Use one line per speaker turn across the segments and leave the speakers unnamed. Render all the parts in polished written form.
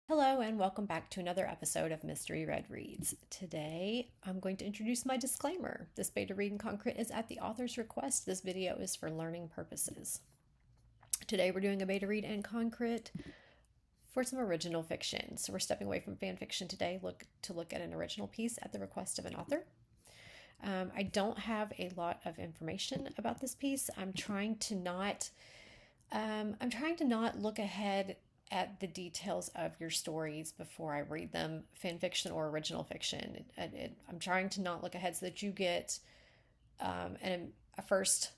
Hello, and welcome back to another episode of Mystery Read Reads. Today, I'm going to introduce my disclaimer. This beta read in concrete is at the author's request. This video is for learning purposes. Today, we're doing a beta read in concrete for some original fiction. So we're stepping away from fan fiction today to look at an original piece at the request of an author. I don't have a lot of information about this piece. I'm trying to not look ahead at the details of your stories before I read them, fan fiction or original fiction. I'm trying to not look ahead so that you get a first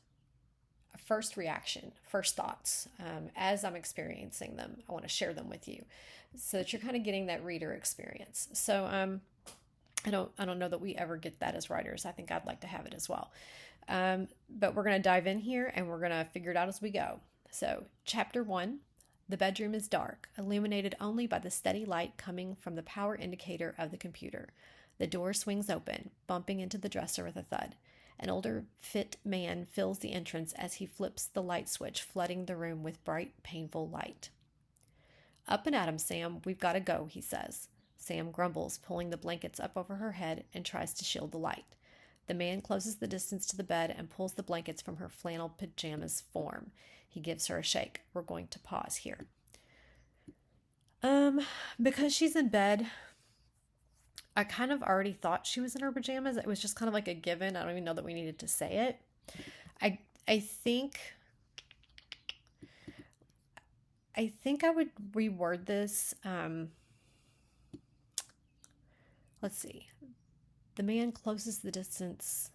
reaction, first thoughts as I'm experiencing them. I want to share them with you so that you're kind of getting that reader experience. So I don't know that we ever get that as writers. I think I'd like to have it as well. But we're going to dive in here and we're going to figure it out as we go. So, chapter 1. The bedroom is dark, illuminated only by the steady light coming from the power indicator of the computer. The door swings open, bumping into the dresser with a thud. An older, fit man fills the entrance as he flips the light switch, flooding the room with bright, painful light. Up and at 'em, Sam. We've got to go, he says. Sam grumbles, pulling the blankets up over her head and tries to shield the light. The man closes the distance to the bed and pulls the blankets from her flannel pajamas form. He gives her a shake. We're going to pause here. Because she's in bed, I kind of already thought she was in her pajamas. It was just kind of like a given. I don't even know that we needed to say it. I think I would reword this. Let's see. The man closes the distance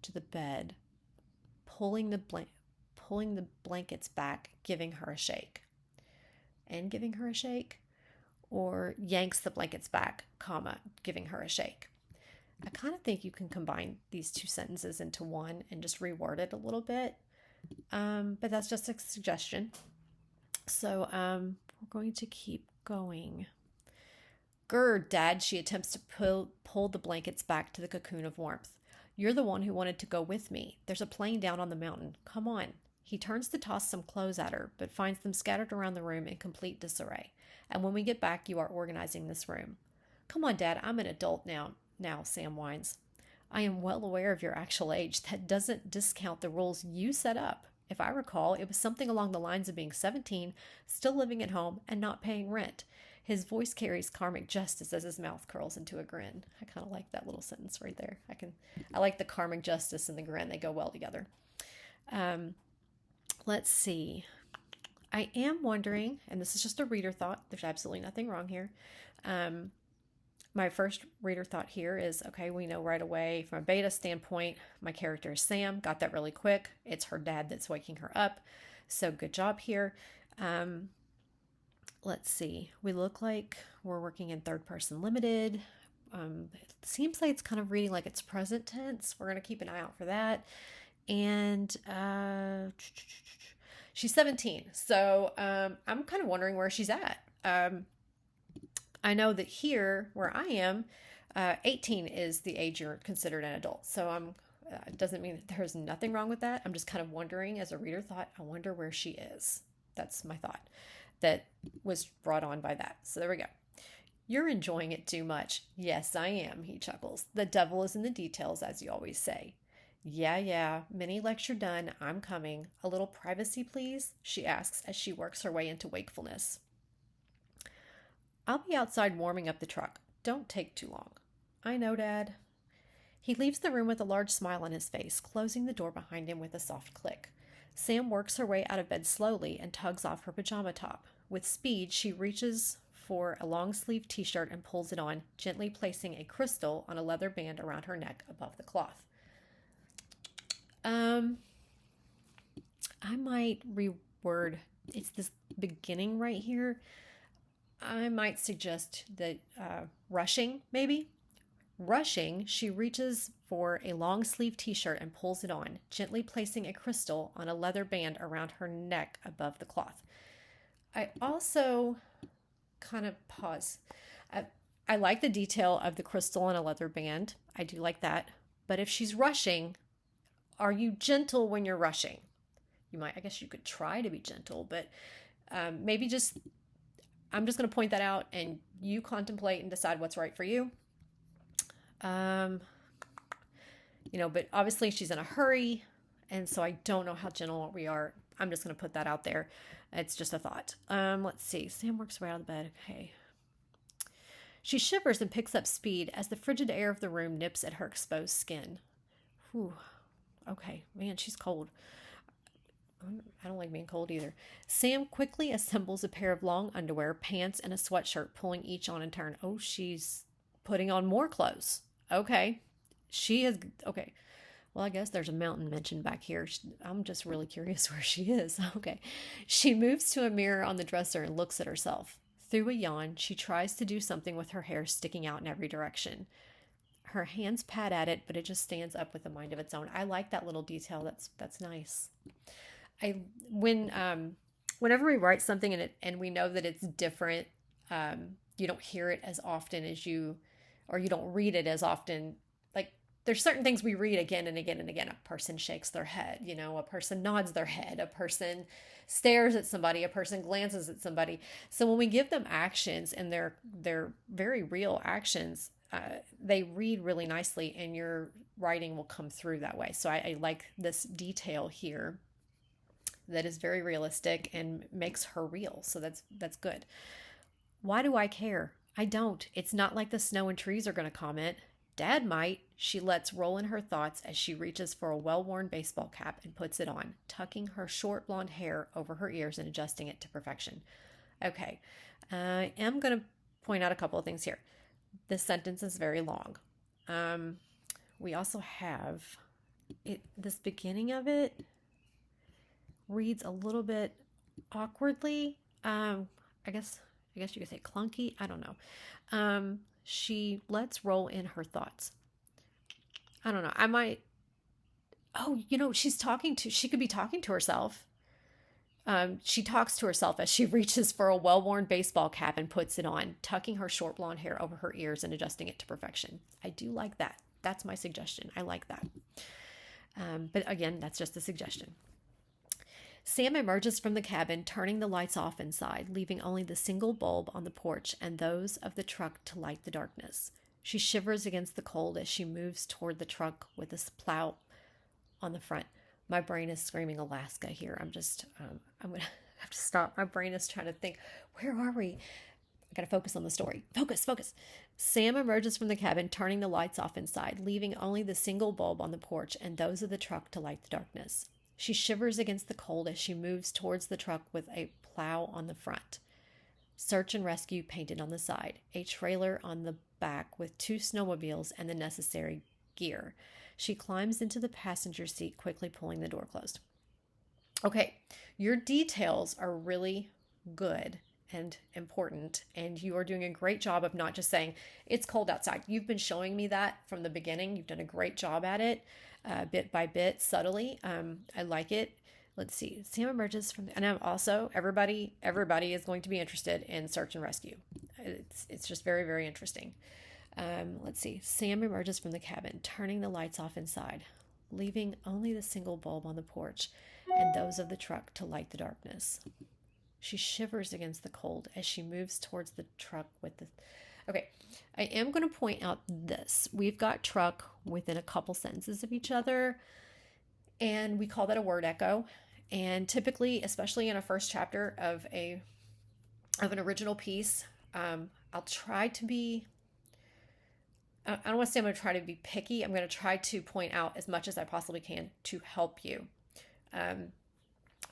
to the bed, pulling the blankets back, giving her a shake. And giving her a shake, or yanks the blankets back, comma, giving her a shake. I kind of think you can combine these two sentences into one and just reword it a little bit. But that's just a suggestion. So we're going to keep going. Grr, Dad, she attempts to pull the blankets back to the cocoon of warmth. You're the one who wanted to go with me. There's a plane down on the mountain. Come on. He turns to toss some clothes at her, but finds them scattered around the room in complete disarray. And when we get back, you are organizing this room. Come on, Dad, I'm an adult now, Sam whines. I am well aware of your actual age. That doesn't discount the rules you set up. If I recall, it was something along the lines of being 17, still living at home, and not paying rent. His voice carries karmic justice as his mouth curls into a grin. I kind of like that little sentence right there. I like the karmic justice and the grin. They go well together. Let's see. I am wondering, and this is just a reader thought. There's absolutely nothing wrong here. My first reader thought here is, okay, we know right away from a beta standpoint, my character is Sam. Got that really quick. It's her dad that's waking her up. So good job here. Let's see. We look like we're working in third person limited. It seems like it's kind of reading like it's present tense. We're going to keep an eye out for that. And she's 17. So I'm kind of wondering where she's at. I know that here, where I am, 18 is the age you're considered an adult. So it doesn't mean that there's nothing wrong with that. I'm just kind of wondering, as a reader thought, I wonder where she is. That's my thought that was brought on by that. So there we go. You're enjoying it too much. Yes, I am, he chuckles. The devil is in the details, as you always say. Yeah, mini lecture done. I'm coming. A little privacy, please? She asks as she works her way into wakefulness. I'll be outside warming up the truck. Don't take too long. I know, Dad. He leaves the room with a large smile on his face, closing the door behind him with a soft click. Sam works her way out of bed slowly and tugs off her pajama top. With speed, she reaches for a long-sleeved t-shirt and pulls it on, gently placing a crystal on a leather band around her neck above the cloth. I might reword, it's this beginning right here. I might suggest that rushing, maybe. Rushing, she reaches for a long sleeve t-shirt and pulls it on, gently placing a crystal on a leather band around her neck above the cloth. I also kind of pause. I like the detail of the crystal on a leather band. I do like that. But if she's rushing, are you gentle when you're rushing? I guess you could try to be gentle, but maybe just I'm just going to point that out, and you contemplate and decide what's right for you. But obviously she's in a hurry, and so I don't know how gentle we are. I'm just going to put that out there. It's just a thought. Let's see. Sam works way out of the bed. Okay. She shivers and picks up speed as the frigid air of the room nips at her exposed skin. Whew. Okay. Man, she's cold. I don't like being cold either. Sam quickly assembles a pair of long underwear, pants, and a sweatshirt, pulling each on in turn. Oh, she's putting on more clothes. Okay. She is... Okay. Well, I guess there's a mountain mentioned back here. I'm just really curious where she is. Okay. She moves to a mirror on the dresser and looks at herself. Through a yawn, she tries to do something with her hair sticking out in every direction. Her hands pat at it, but it just stands up with a mind of its own. I like that little detail. That's nice. Whenever we write something and we know that it's different, you don't hear it as often or you don't read it as often. Like, there's certain things we read again and again and again. A person shakes their head, a person nods their head, a person stares at somebody, a person glances at somebody. So when we give them actions, and they're very real actions, they read really nicely, and your writing will come through that way. So I like this detail here that is very realistic and makes her real. So that's good. Why do I care? I don't. It's not like the snow and trees are going to comment. Dad might. She lets roll in her thoughts as she reaches for a well-worn baseball cap and puts it on, tucking her short blonde hair over her ears and adjusting it to perfection. Okay. I am going to point out a couple of things here. This sentence is very long. We also have this beginning of it reads a little bit awkwardly. I guess you could say clunky. I don't know. She lets roll in her thoughts. I don't know. She could be talking to herself. She talks to herself as she reaches for a well-worn baseball cap and puts it on, tucking her short blonde hair over her ears and adjusting it to perfection. I do like that. That's my suggestion. I like that. But again, that's just a suggestion. Sam emerges from the cabin, turning the lights off inside, leaving only the single bulb on the porch and those of the truck to light the darkness. She shivers against the cold as she moves toward the truck with a plow on the front. My brain is screaming Alaska here. I'm going to have to stop. My brain is trying to think, where are we? I got to focus on the story. Focus. Sam emerges from the cabin, turning the lights off inside, leaving only the single bulb on the porch and those of the truck to light the darkness. She shivers against the cold as she moves towards the truck with a plow on the front. Search and rescue painted on the side. A trailer on the back with 2 snowmobiles and the necessary gear. She climbs into the passenger seat, quickly pulling the door closed. Okay, your details are really good and important, and you are doing a great job of not just saying, it's cold outside. You've been showing me that from the beginning. You've done a great job at it, bit by bit, subtly. I like it. Let's see. Sam emerges from, and I'm also, everybody is going to be interested in search and rescue. It's just very, very interesting. Let's see. Sam emerges from the cabin, turning the lights off inside, leaving only the single bulb on the porch and those of the truck to light the darkness. She shivers against the cold as she moves towards the truck with the... Okay, I am going to point out this. We've got truck within a couple sentences of each other, and we call that a word echo. And typically, especially in a first chapter of an original piece, I'll try to be... I don't want to say I'm going to try to be picky. I'm going to try to point out as much as I possibly can to help you.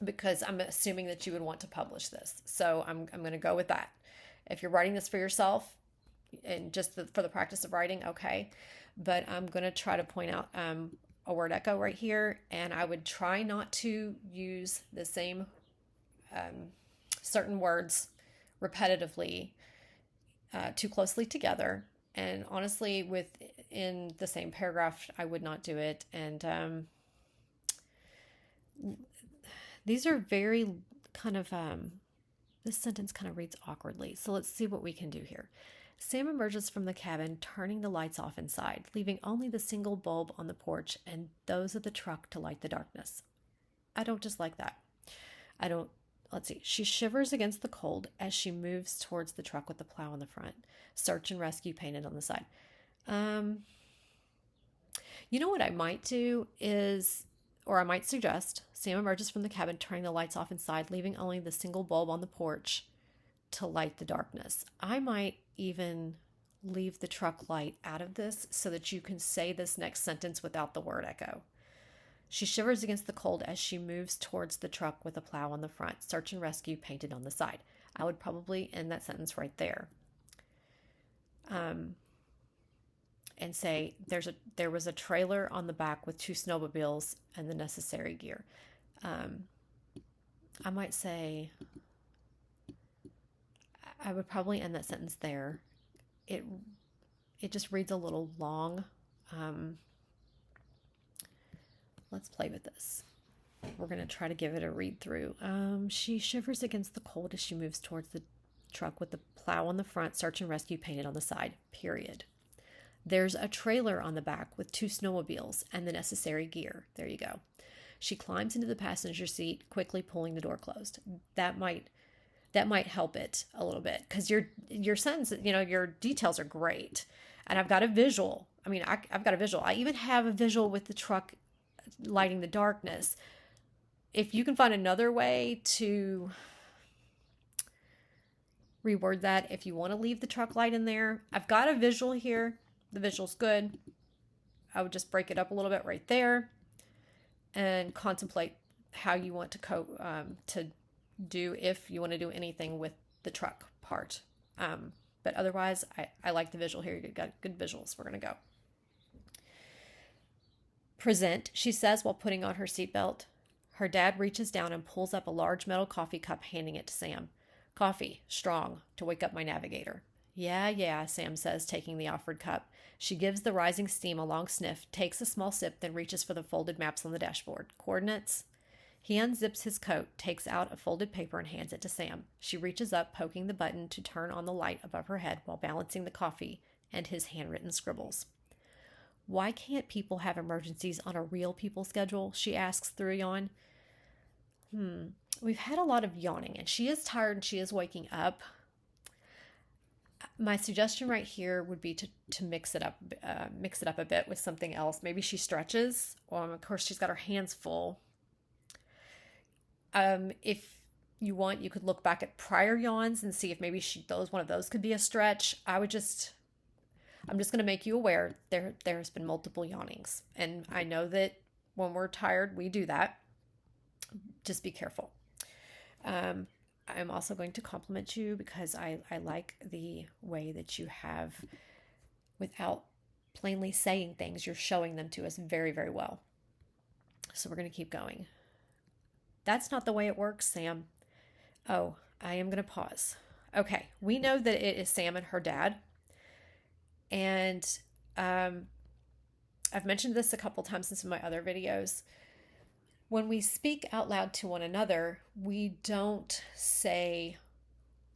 Because I'm assuming that you would want to publish this. So I'm going to go with that. If you're writing this for yourself and just for the practice of writing, okay. But I'm going to try to point out a word echo right here. And I would try not to use the same certain words repetitively too closely together. And honestly, within the same paragraph, I would not do it. And these are very kind of, this sentence kind of reads awkwardly. So let's see what we can do here. Sam emerges from the cabin, turning the lights off inside, leaving only the single bulb on the porch and those of the truck to light the darkness. I don't just like that. I don't let's see. She shivers against the cold as she moves towards the truck with the plow on the front. Search and rescue painted on the side. You know what I might do is, or I might suggest, Sam emerges from the cabin, turning the lights off inside, leaving only the single bulb on the porch to light the darkness. I might even leave the truck light out of this so that you can say this next sentence without the word echo. She shivers against the cold as she moves towards the truck with a plow on the front, search and rescue painted on the side. I would probably end that sentence right there. And say there was a trailer on the back with 2 snowmobiles and the necessary gear. I might say, I would probably end that sentence there. It just reads a little long. Let's play with this. We're going to try to give it a read through. She shivers against the cold as she moves towards the truck with the plow on the front, search and rescue painted on the side, period. There's a trailer on the back with 2 snowmobiles and the necessary gear. There you go. She climbs into the passenger seat, quickly pulling the door closed. That might help it a little bit, because your sentence, your details are great. And I've got a visual. I've got a visual. I even have a visual with the truck lighting the darkness. If you can find another way to reword that, if you want to leave the truck light in there, I've got a visual here. The visual's good. I would just break it up a little bit right there and contemplate how you want to do, if you want to do anything with the truck part. But otherwise, I like the visual here. You've got good visuals. We're going to go. Present, she says while putting on her seatbelt. Her dad reaches down and pulls up a large metal coffee cup, handing it to Sam. Coffee, strong, to wake up my navigator. Yeah, Sam says, taking the offered cup. She gives the rising steam a long sniff, takes a small sip, then reaches for the folded maps on the dashboard. Coordinates? He unzips his coat, takes out a folded paper, and hands it to Sam. She reaches up, poking the button to turn on the light above her head while balancing the coffee and his handwritten scribbles. Why can't people have emergencies on a real people schedule? She asks through a yawn. We've had a lot of yawning, and she is tired and she is waking up. My suggestion right here would be to mix it up a bit with something else. Maybe she stretches. Of course, she's got her hands full. If you want, you could look back at prior yawns and see if maybe one of those could be a stretch. I'm just going to make you aware there's been multiple yawnings, and I know that when we're tired, we do that. Just be careful. I'm also going to compliment you because I like the way that you have, without plainly saying things, you're showing them to us very, very well. So we're going to keep going. That's not the way it works, Sam. Oh, I am going to pause. Okay, we know that it is Sam and her dad. And I've mentioned this a couple times in some of my other videos. When we speak out loud to one another, we don't say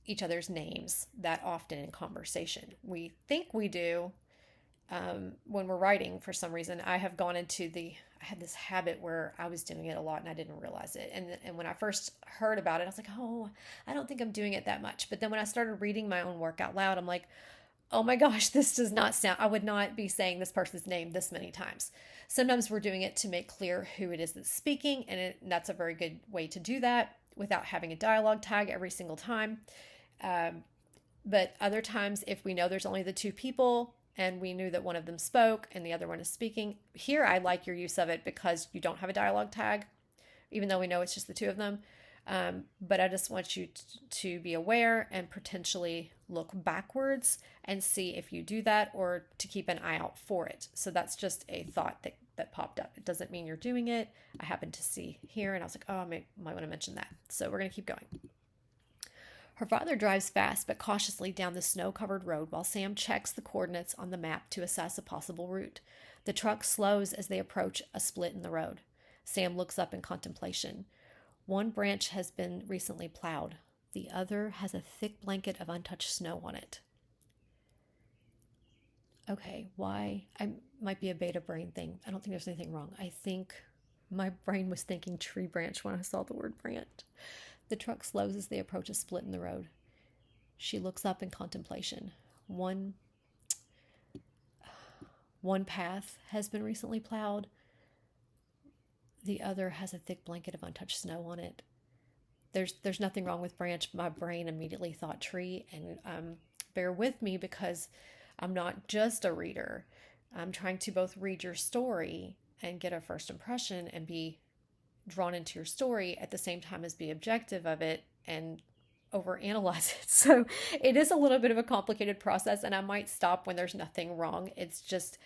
each other's names that often in conversation. We think we do when we're writing. For some reason, I had this habit where I was doing it a lot and I didn't realize it. And when I first heard about it, I was like, oh, I don't think I'm doing it that much. But then when I started reading my own work out loud, I'm like, oh my gosh, this does not sound, I would not be saying this person's name this many times. Sometimes we're doing it to make clear who it is that's speaking, and that's a very good way to do that without having a dialogue tag every single time. But other times, if we know there's only the 2 people and we knew that one of them spoke and the other one is speaking, here I like your use of it because you don't have a dialogue tag, even though we know it's just the 2 of them. But I just want you to be aware and potentially look backwards and see if you do that, or to keep an eye out for it. So that's just a thought that popped up. It doesn't mean you're doing it. I happened to see here and I was like, oh, I might want to mention that. So we're going to keep going. Her father drives fast but cautiously down the snow-covered road while Sam checks the coordinates on the map to assess a possible route. The truck slows as they approach a split in the road. Sam looks up in contemplation. One branch has been recently plowed. The other has a thick blanket of untouched snow on it. Okay, why? I might be a beta brain thing. I don't think there's anything wrong. I think my brain was thinking tree branch when I saw the word branch. The truck slows as they approach a split in the road. She looks up in contemplation. One path has been recently plowed. The other has a thick blanket of untouched snow on it. There's nothing wrong with branch. My brain immediately thought tree, and bear with me because I'm not just a reader. I'm trying to both read your story and get a first impression and be drawn into your story at the same time as be objective of it and overanalyze it. So it is a little bit of a complicated process, and I might stop when there's nothing wrong. It's just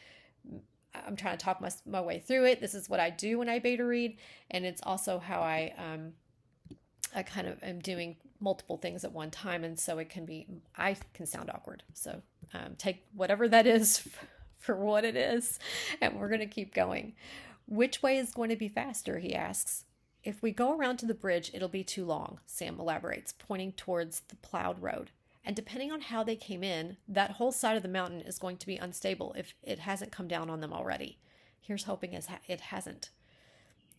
I'm trying to talk my way through it. This is what I do when I beta read, and it's also how I kind of am doing multiple things at one time, and so I can sound awkward. So take whatever that is for what it is, and we're going to keep going. Which way is going to be faster, he asks. If we go around to the bridge, it'll be too long, Sam elaborates, pointing towards the plowed road. And depending on how they came in, that whole side of the mountain is going to be unstable if it hasn't come down on them already. Here's hoping it hasn't.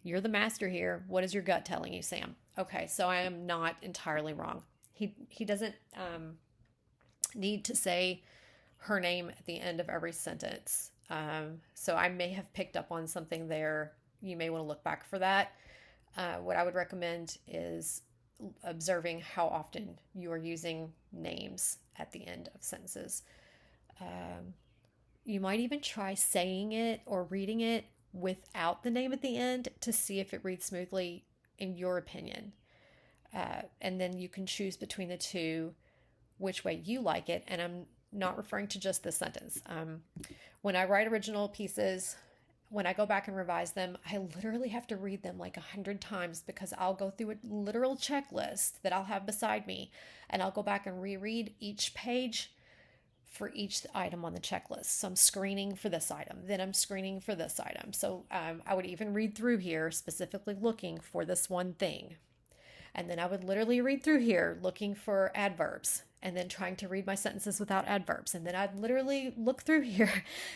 You're the master here. What is your gut telling you, Sam? Okay, so I am not entirely wrong. He doesn't need to say her name at the end of every sentence. So I may have picked up on something there. You may want to look back for that. What I would recommend is observing how often you are using names at the end of sentences. You might even try saying it or reading it without the name at the end to see if it reads smoothly in your opinion. And then you can choose between the two which way you like it. And I'm not referring to just this sentence. When I write original pieces, when I go back and revise them, I literally have to read them like 100 times because I'll go through a literal checklist that I'll have beside me, and I'll go back and reread each page for each item on the checklist. So I'm screening for this item, then I'm screening for this item. So I would even read through here specifically looking for this one thing. And then I would literally read through here looking for adverbs and then trying to read my sentences without adverbs. And then I'd literally look through here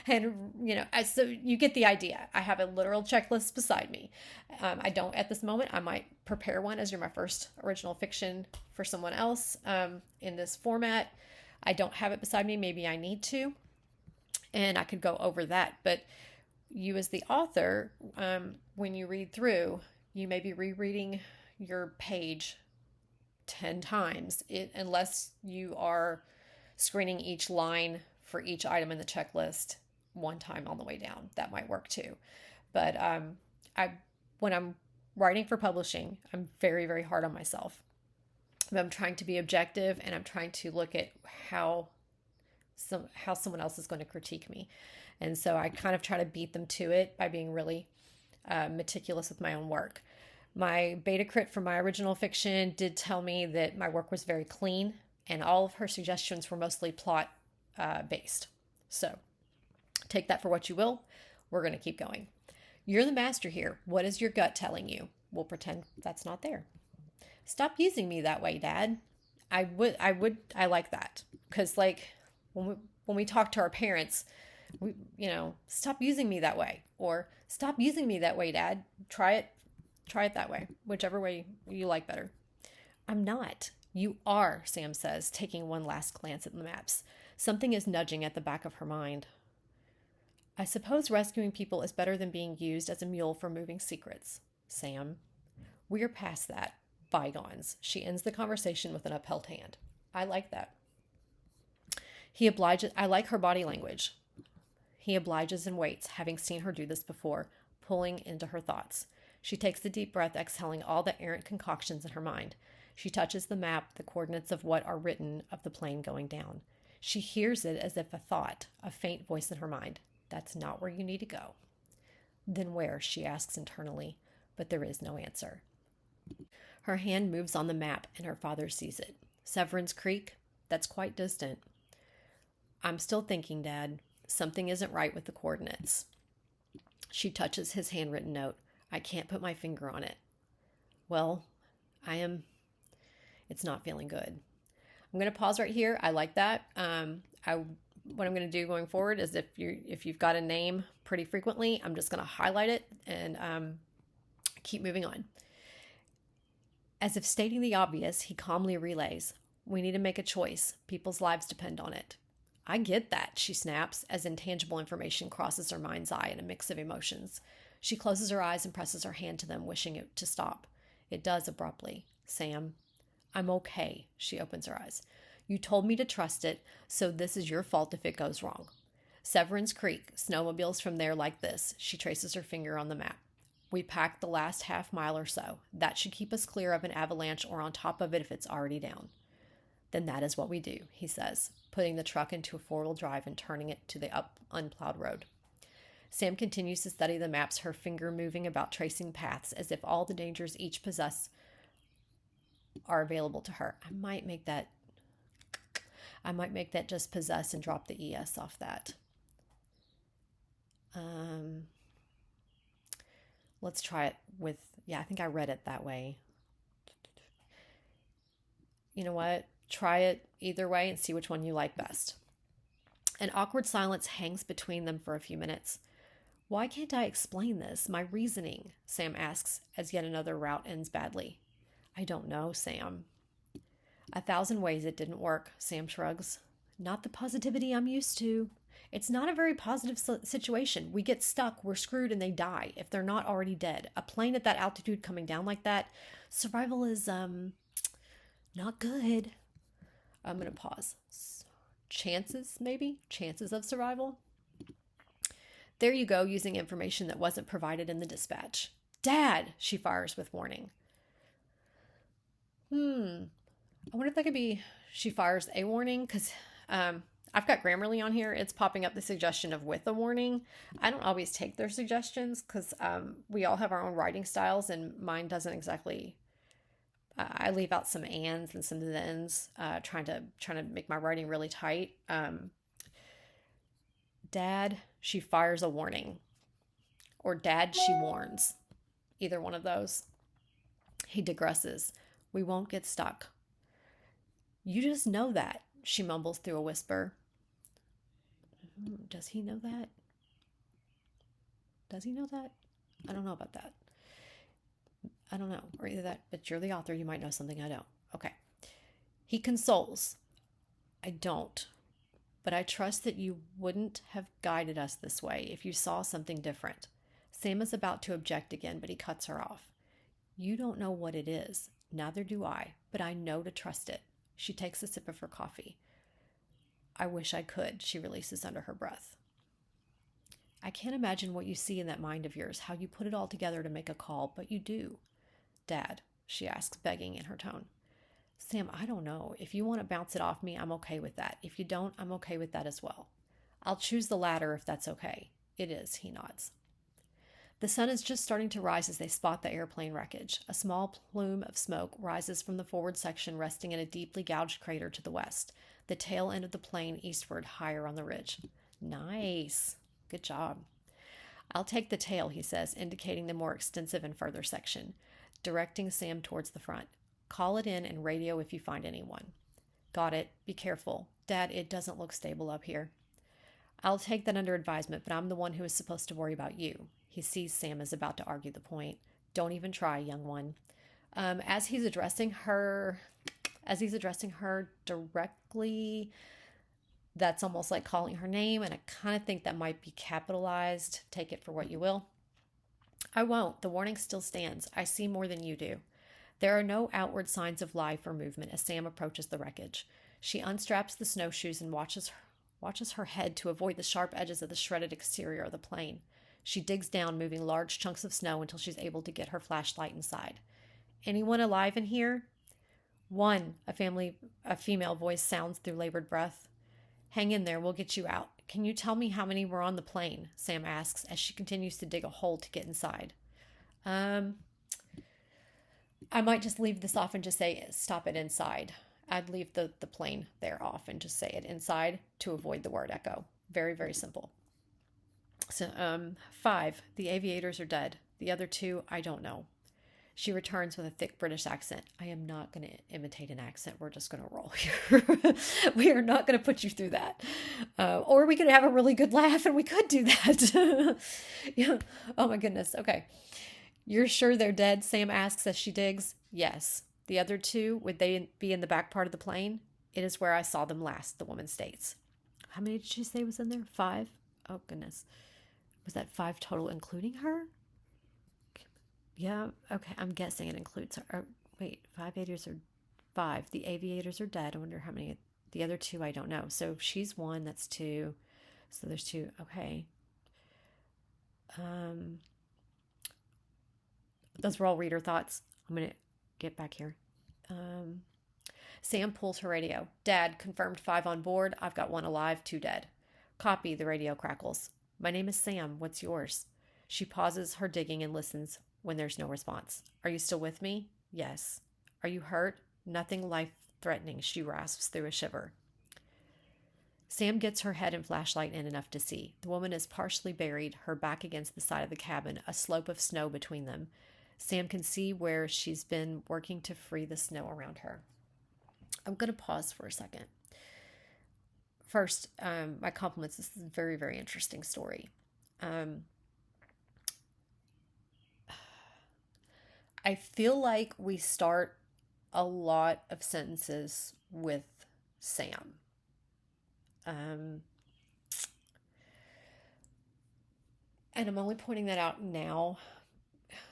and, so you get the idea. I have a literal checklist beside me. I don't at this moment. I might prepare one as you're my first original fiction for someone else in this format. I don't have it beside me. Maybe I need to, and I could go over that. But you as the author, when you read through, you may be rereading your page 10 times, unless you are screening each line for each item in the checklist one time on the way down. That might work too. But when I'm writing for publishing, I'm very, very hard on myself. I'm trying to be objective, and I'm trying to look at how someone else is going to critique me. And so I kind of try to beat them to it by being really meticulous with my own work. My beta crit for my original fiction did tell me that my work was very clean, and all of her suggestions were mostly plot based. So take that for what you will. We're going to keep going. You're the master here. What is your gut telling you? We'll pretend that's not there. Stop using me that way, Dad. I like that. Because when we talk to our parents, stop using me that way, or stop using me that way, Dad. Try it that way, whichever way you like better. I'm not. You are, Sam says, taking one last glance at the maps. Something is nudging at the back of her mind. I suppose rescuing people is better than being used as a mule for moving secrets, Sam. We're past that. Bygones. She ends the conversation with an upheld hand. I like that. He obliges. I like her body language. He obliges and waits, having seen her do this before, pulling into her thoughts. She takes a deep breath, exhaling all the errant concoctions in her mind. She touches the map, the coordinates of what are written of the plane going down. She hears it as if a thought, a faint voice in her mind. That's not where you need to go. Then where? She asks internally, but there is no answer. Her hand moves on the map, and her father sees it. Severin's Creek? That's quite distant. I'm still thinking, Dad. Something isn't right with the coordinates. She touches his handwritten note. I can't put my finger on it. Well, it's not feeling good. I'm going to pause right here. I like that. What I'm going to do going forward is if you've got a name pretty frequently, I'm just going to highlight it and keep moving on. As if stating the obvious, he calmly relays, "We need to make a choice. People's lives depend on it." "I get that," she snaps, as intangible information crosses her mind's eye in a mix of emotions. She closes her eyes and presses her hand to them, wishing it to stop. It does abruptly. "Sam." "I'm okay." She opens her eyes. "You told me to trust it, so this is your fault if it goes wrong. Severance Creek, snowmobiles from there like this." She traces her finger on the map. "We packed the last half mile or so. That should keep us clear of an avalanche or on top of it if it's already down." "Then that is what we do," he says, putting the truck into a four-wheel drive and turning it to the unplowed road. Sam continues to study the maps, her finger moving about tracing paths as if all the dangers each possess are available to her. I might make that just possess and drop the ES off that. Let's try it with, I think I read it that way. You know what? Try it either way and see which one you like best. An awkward silence hangs between them for a few minutes. "Why can't I explain this? My reasoning?" Sam asks as yet another route ends badly. "I don't know, Sam." "A thousand ways it didn't work," Sam shrugs. "Not the positivity I'm used to. It's not a very positive situation. We get stuck, we're screwed, and they die if they're not already dead. A plane at that altitude coming down like that, survival is, not good." I'm going to pause. Chances of survival. "There you go, using information that wasn't provided in the dispatch." "Dad," she fires with warning. I wonder if that could be she fires a warning, because I've got Grammarly on here. It's popping up the suggestion of with a warning. I don't always take their suggestions because we all have our own writing styles, and mine doesn't exactly. I leave out some ands and some thens, trying to make my writing really tight. Dad, she fires a warning, or Dad, she warns. Either one of those. He digresses. "We won't get stuck." "You just know that," she mumbles through a whisper. Does he know that? Does he know that? I don't know about that. I don't know. Or either that, but you're the author. You might know something I don't. Okay. He consoles. "I don't. But I trust that you wouldn't have guided us this way if you saw something different." Sam is about to object again, but he cuts her off. "You don't know what it is. Neither do I. But I know to trust it." She takes a sip of her coffee. "I wish I could," she releases under her breath. "I can't imagine what you see in that mind of yours, how you put it all together to make a call, but you do." "Dad," she asks, begging in her tone. "Sam, I don't know. If you want to bounce it off me, I'm okay with that. If you don't, I'm okay with that as well." "I'll choose the latter if that's okay." "It is," he nods. The sun is just starting to rise as they spot the airplane wreckage. A small plume of smoke rises from the forward section, resting in a deeply gouged crater to the west. The tail end of the plane eastward, higher on the ridge. "Nice. Good job." "I'll take the tail," he says, indicating the more extensive and further section, directing Sam towards the front. "Call it in and radio if you find anyone." "Got it. Be careful. Dad, it doesn't look stable up here." "I'll take that under advisement, but I'm the one who is supposed to worry about you." He sees Sam is about to argue the point. "Don't even try, young one." As he's addressing her directly, that's almost like calling her name, and I kind of think that might be capitalized. Take it for what you will. "I won't. The warning still stands. I see more than you do." There are no outward signs of life or movement as Sam approaches the wreckage. She unstraps the snowshoes and watches her head to avoid the sharp edges of the shredded exterior of the plane. She digs down, moving large chunks of snow until she's able to get her flashlight inside. "Anyone alive in here?" "One," a female voice sounds through labored breath. "Hang in there, we'll get you out." "Can you tell me how many were on the plane?" Sam asks as she continues to dig a hole to get inside. I might just leave this off and just say, stop it inside. I'd leave the plane there off and just say it inside to avoid the word echo. Very, very simple. So, 5, the aviators are dead. The other 2, I don't know. She returns with a thick British accent. I am not going to imitate an accent. We're just going to roll here. We are not going to put you through that. Or we could have a really good laugh and we could do that. Yeah. Oh my goodness. Okay. You're sure they're dead? Sam asks as she digs. Yes. The other two, would they be in the back part of the plane? It is where I saw them last, the woman states. How many did she say was in there? 5? Oh, goodness. Was that 5 total, including her? Yeah, okay. I'm guessing it includes her. Or, wait, 5 aviators are 5. The aviators are dead. I wonder how many. The other 2, I don't know. So if she's 1, that's 2. So there's 2. Okay. Those were all reader thoughts. I'm going to get back here. Sam pulls her radio. Dad, confirmed 5 on board. I've got 1 alive, 2 dead. Copy, the radio crackles. My name is Sam. What's yours? She pauses her digging and listens when there's no response. Are you still with me? Yes. Are you hurt? Nothing life-threatening, she rasps through a shiver. Sam gets her head and flashlight in enough to see. The woman is partially buried, her back against the side of the cabin, a slope of snow between them. Sam can see where she's been working to free the snow around her. I'm going to pause for a second. First, my compliments. This is a very, very interesting story. I feel like we start a lot of sentences with Sam. And I'm only pointing that out now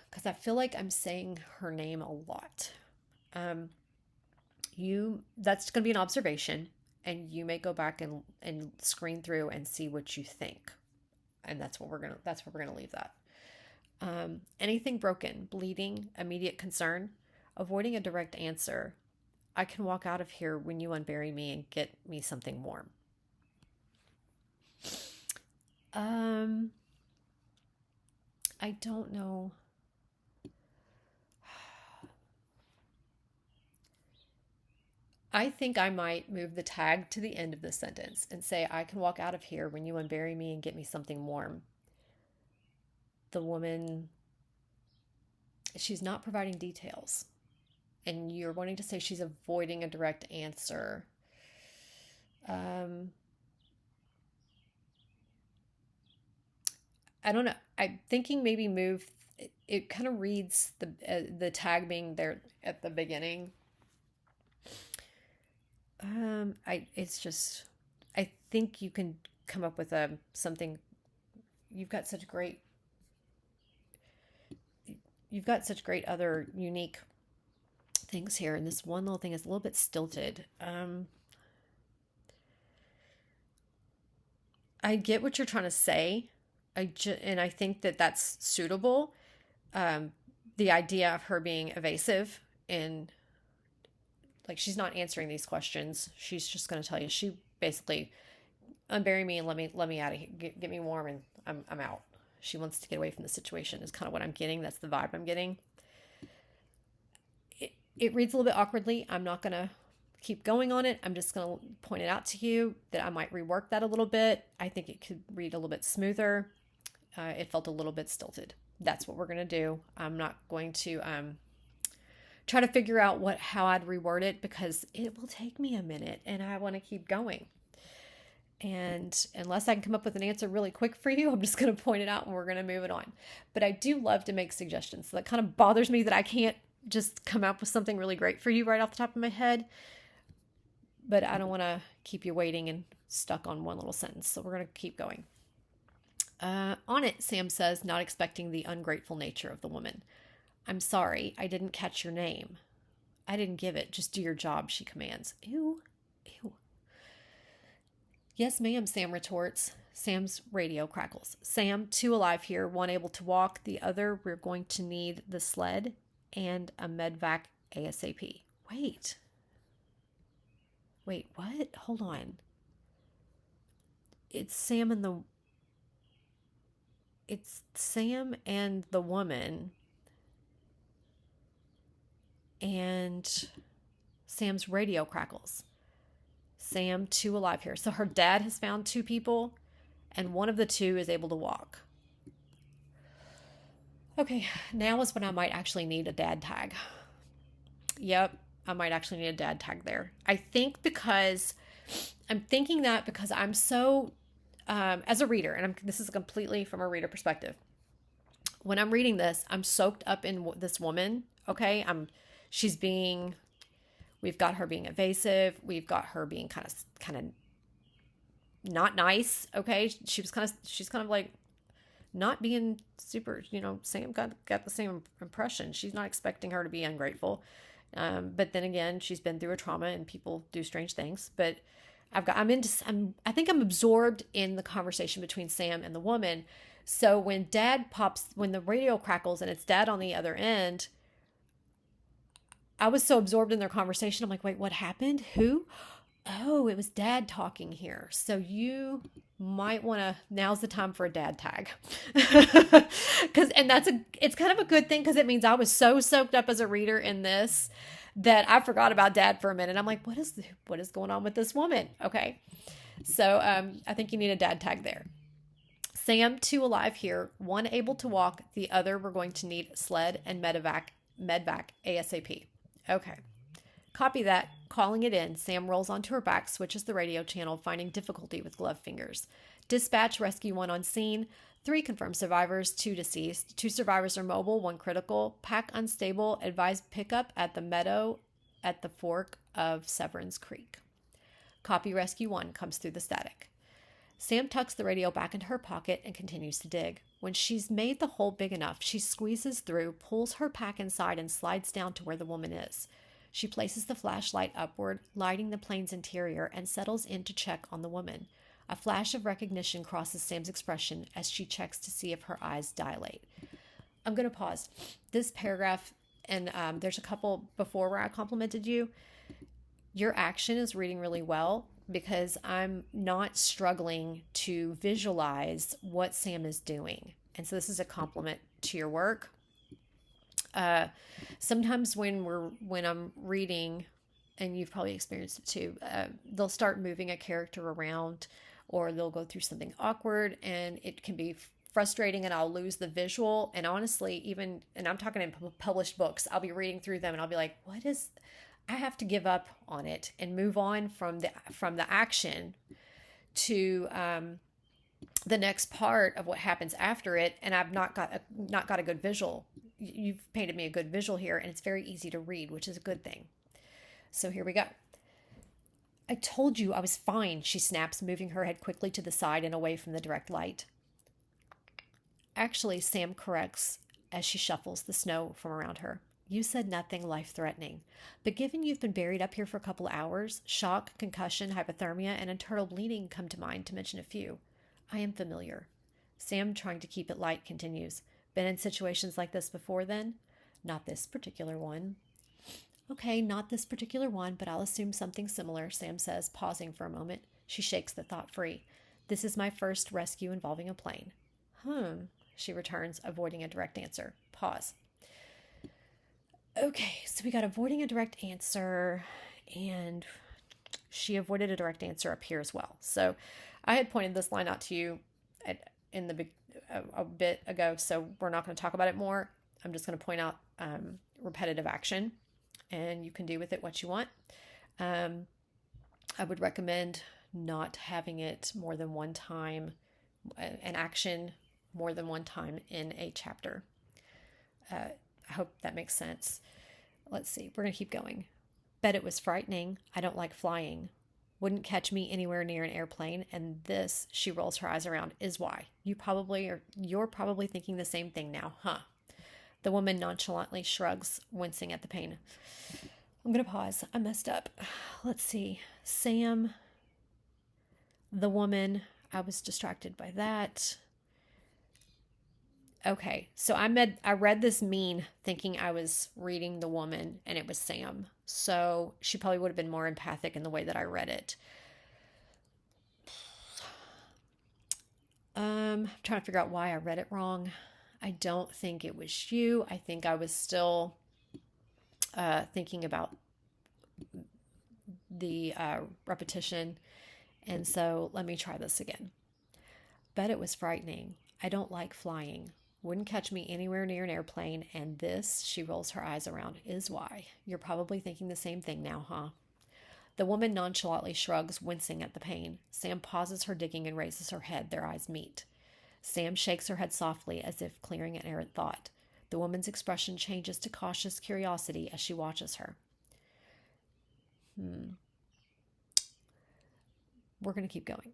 because I feel like I'm saying her name a lot. That's going to be an observation, and you may go back and screen through and see what you think. And that's where we're gonna leave that. Anything broken, bleeding, immediate concern, avoiding a direct answer. I can walk out of here when you unbury me and get me something warm. I don't know. I think I might move the tag to the end of the sentence and say, I can walk out of here when you unbury me and get me something warm. The woman, she's not providing details. And you're wanting to say she's avoiding a direct answer. I don't know. I'm thinking maybe move. It kind of reads the tag being there at the beginning. It's just, I think you can come up with something. You've got such great other unique things here, and this one little thing is a little bit stilted. I get what you're trying to say. And I think that that's suitable. The idea of her being evasive and like she's not answering these questions. She's just going to tell you. She basically unbury me and let me out of here. Get me warm and I'm out. She wants to get away from the situation is kind of what I'm getting. That's the vibe I'm getting. It reads a little bit awkwardly. I'm not going to keep going on it. I'm just going to point it out to you that I might rework that a little bit. I think it could read a little bit smoother. It felt a little bit stilted. That's what we're going to do. I'm not going to try to figure out how I'd reword it because it will take me a minute and I want to keep going. And unless I can come up with an answer really quick for you, I'm just going to point it out and we're going to move it on. But I do love to make suggestions. So that kind of bothers me that I can't just come up with something really great for you right off the top of my head. But I don't want to keep you waiting and stuck on one little sentence. So we're going to keep going. On it, Sam says, not expecting the ungrateful nature of the woman. I'm sorry, I didn't catch your name. I didn't give it. Just do your job, she commands. Ew. Yes, ma'am, Sam retorts. Sam's radio crackles. Sam, 2 alive here, 1 able to walk. The other, we're going to need the sled and a medvac ASAP. Wait, what? Hold on. It's Sam and the woman and Sam's radio crackles. Sam, 2 alive here. So her dad has found 2 people and one of the 2 is able to walk. Okay, now is when I might actually need a dad tag. Yep, I might actually need a dad tag there. I think because I'm thinking that because I'm so, as a reader, and this is completely from a reader perspective. When I'm reading this, I'm soaked up in this woman. Okay, We've got her being evasive. We've got her being kind of not nice. Okay. She's kind of like not being super, Sam got the same impression. She's not expecting her to be ungrateful. But then again, she's been through a trauma and people do strange things. But I think I'm absorbed in the conversation between Sam and the woman. So when when the radio crackles and it's Dad on the other end, I was so absorbed in their conversation. I'm like, wait, what happened? Who? Oh, it was Dad talking here. So you might want to, now's the time for a dad tag. It's kind of a good thing because it means I was so soaked up as a reader in this that I forgot about Dad for a minute. I'm like, what is going on with this woman? Okay. So I think you need a dad tag there. Sam, 2 alive here, 1 able to walk, the other we're going to need sled and medvac ASAP. Okay. Copy that. Calling it in, Sam rolls onto her back, switches the radio channel, finding difficulty with gloved fingers. Dispatch, rescue 1 on scene. 3 confirmed survivors, 2 deceased. 2 survivors are mobile, 1 critical. Pack unstable. Advised pickup at the meadow at the fork of Severin's Creek. Copy, rescue 1 comes through the static. Sam tucks the radio back into her pocket and continues to dig. When she's made the hole big enough, she squeezes through, pulls her pack inside, and slides down to where the woman is. She places the flashlight upward, lighting the plane's interior, and settles in to check on the woman. A flash of recognition crosses Sam's expression as she checks to see if her eyes dilate. I'm going to pause. This paragraph, and there's a couple before where I complimented you. Your action is reading really well because I'm not struggling to visualize what Sam is doing. And so this is a compliment to your work. Sometimes when I'm reading, and you've probably experienced it too, they'll start moving a character around or they'll go through something awkward and it can be frustrating and I'll lose the visual. And honestly, and I'm talking in published books, I'll be reading through them and I'll be like, I have to give up on it and move on from the action to, the next part of what happens after it. And I've not got a good visual. You've painted me a good visual here, and it's very easy to read, which is a good thing. So here we go. I told you I was fine, she snaps, moving her head quickly to the side and away from the direct light. Actually, Sam corrects as she shuffles the snow from around her. You said nothing life-threatening, but given you've been buried up here for a couple hours, shock, concussion, hypothermia, and internal bleeding come to mind, to mention a few. I am familiar. Sam, trying to keep it light, continues. Been in situations like this before then? Not this particular one. Okay, not this particular one, but I'll assume something similar, Sam says, pausing for a moment. She shakes the thought free. This is my first rescue involving a plane. She returns, avoiding a direct answer. Pause. Okay, so we got avoiding a direct answer, and she avoided a direct answer up here as well. So I had pointed this line out to you a bit ago, so we're not going to talk about it more. I'm just going to point out repetitive action, and you can do with it what you want. I would recommend not having it more than one time, an action more than one time in a chapter. I hope that makes sense. Let's see. We're going to keep going. Bet it was frightening. I don't like flying. Wouldn't catch me anywhere near an airplane, and this, she rolls her eyes around, is why. You're probably thinking the same thing now, huh? The woman nonchalantly shrugs, wincing at the pain. I'm going to pause. I messed up. Let's see. Sam, the woman, I was distracted by that. Okay, so I read this thinking I was reading the woman, and it was Sam. So she probably would have been more empathic in the way that I read it. I'm trying to figure out why I read it wrong. I don't think it was you. I think I was still thinking about the repetition. And so let me try this again. Bet it was frightening. I don't like flying. Wouldn't catch me anywhere near an airplane, and this, she rolls her eyes around, is why. You're probably thinking the same thing now, huh? The woman nonchalantly shrugs, wincing at the pain. Sam pauses her digging and raises her head. Their eyes meet. Sam shakes her head softly, as if clearing an errant thought. The woman's expression changes to cautious curiosity as she watches her. We're going to keep going.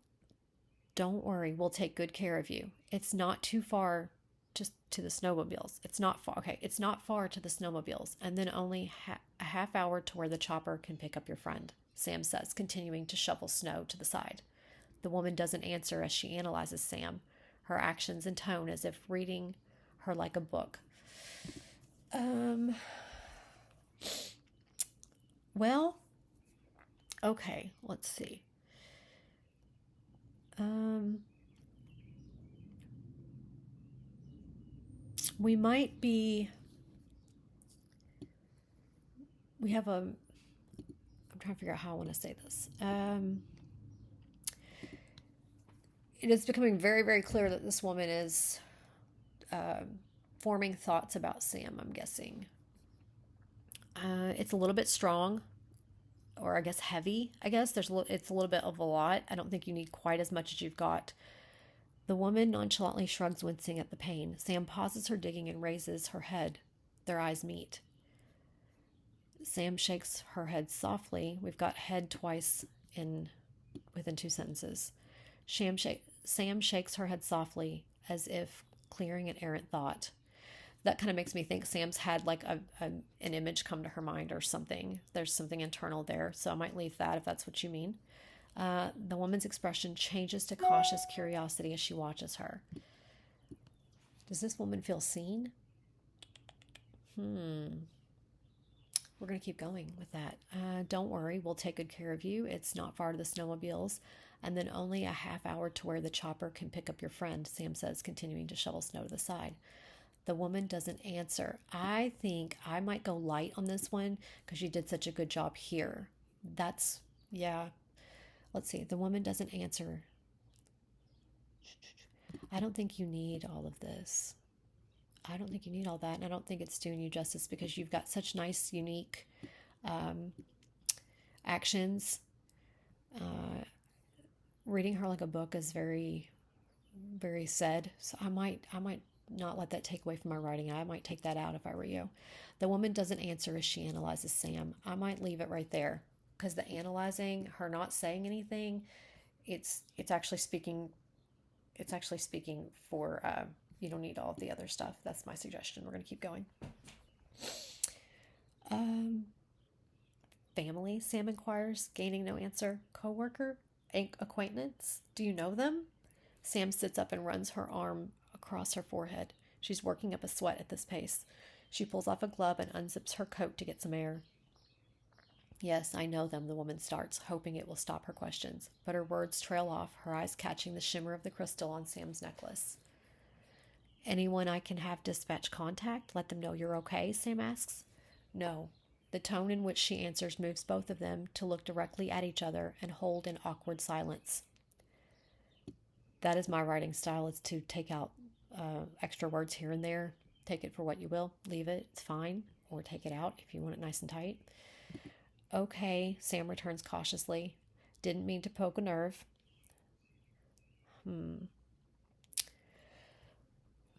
Don't worry, we'll take good care of you. It's not too far just to the snowmobiles. It's not far. Okay, it's not far to the snowmobiles, and then only a half hour to where the chopper can pick up your friend, Sam says, continuing to shovel snow to the side. The woman doesn't answer as she analyzes Sam, her actions and tone as if reading her like a book. Well, okay, let's see. We might be, I'm trying to figure out how I want to say this. It is becoming very, very clear that this woman is forming thoughts about Sam, I'm guessing. It's a little bit strong, or I guess heavy. I guess it's a little bit of a lot. I don't think you need quite as much as you've got. The woman nonchalantly shrugs, wincing at the pain. Sam pauses her digging and raises her head. Their eyes meet. Sam shakes her head softly. We've got head twice within 2 sentences. Sam shakes her head softly, as if clearing an errant thought. That kind of makes me think Sam's had like an image come to her mind or something. There's something internal there, so I might leave that if that's what you mean. The woman's expression changes to cautious curiosity as she watches her. Does this woman feel seen? We're going to keep going with that. Don't worry, we'll take good care of you. It's not far to the snowmobiles, and then only a half hour to where the chopper can pick up your friend, Sam says, continuing to shovel snow to the side. The woman doesn't answer. I think I might go light on this one because she did such a good job here. Let's see. The woman doesn't answer. I don't think you need all of this. I don't think you need all that, and I don't think it's doing you justice because you've got such nice, unique actions. Reading her like a book is very, very said. So I might not let that take away from my writing. I might take that out if I were you. The woman doesn't answer as she analyzes Sam. I might leave it right there because the analyzing, her not saying anything, it's actually speaking. It's actually speaking for. You don't need all of the other stuff. That's my suggestion. We're going to keep going. Family, Sam inquires, gaining no answer. Coworker, acquaintance, do you know them? Sam sits up and runs her arm across her forehead. She's working up a sweat at this pace. She pulls off a glove and unzips her coat to get some air. Yes, I know them, the woman starts, hoping it will stop her questions. But her words trail off, her eyes catching the shimmer of the crystal on Sam's necklace. Anyone I can have dispatch contact? Let them know you're okay, Sam asks. No. The tone in which she answers moves both of them to look directly at each other and hold in awkward silence. That is my writing style, is to take out extra words here and there. Take it for what you will. Leave it. It's fine. Or take it out if you want it nice and tight. Okay, Sam returns cautiously. Didn't mean to poke a nerve.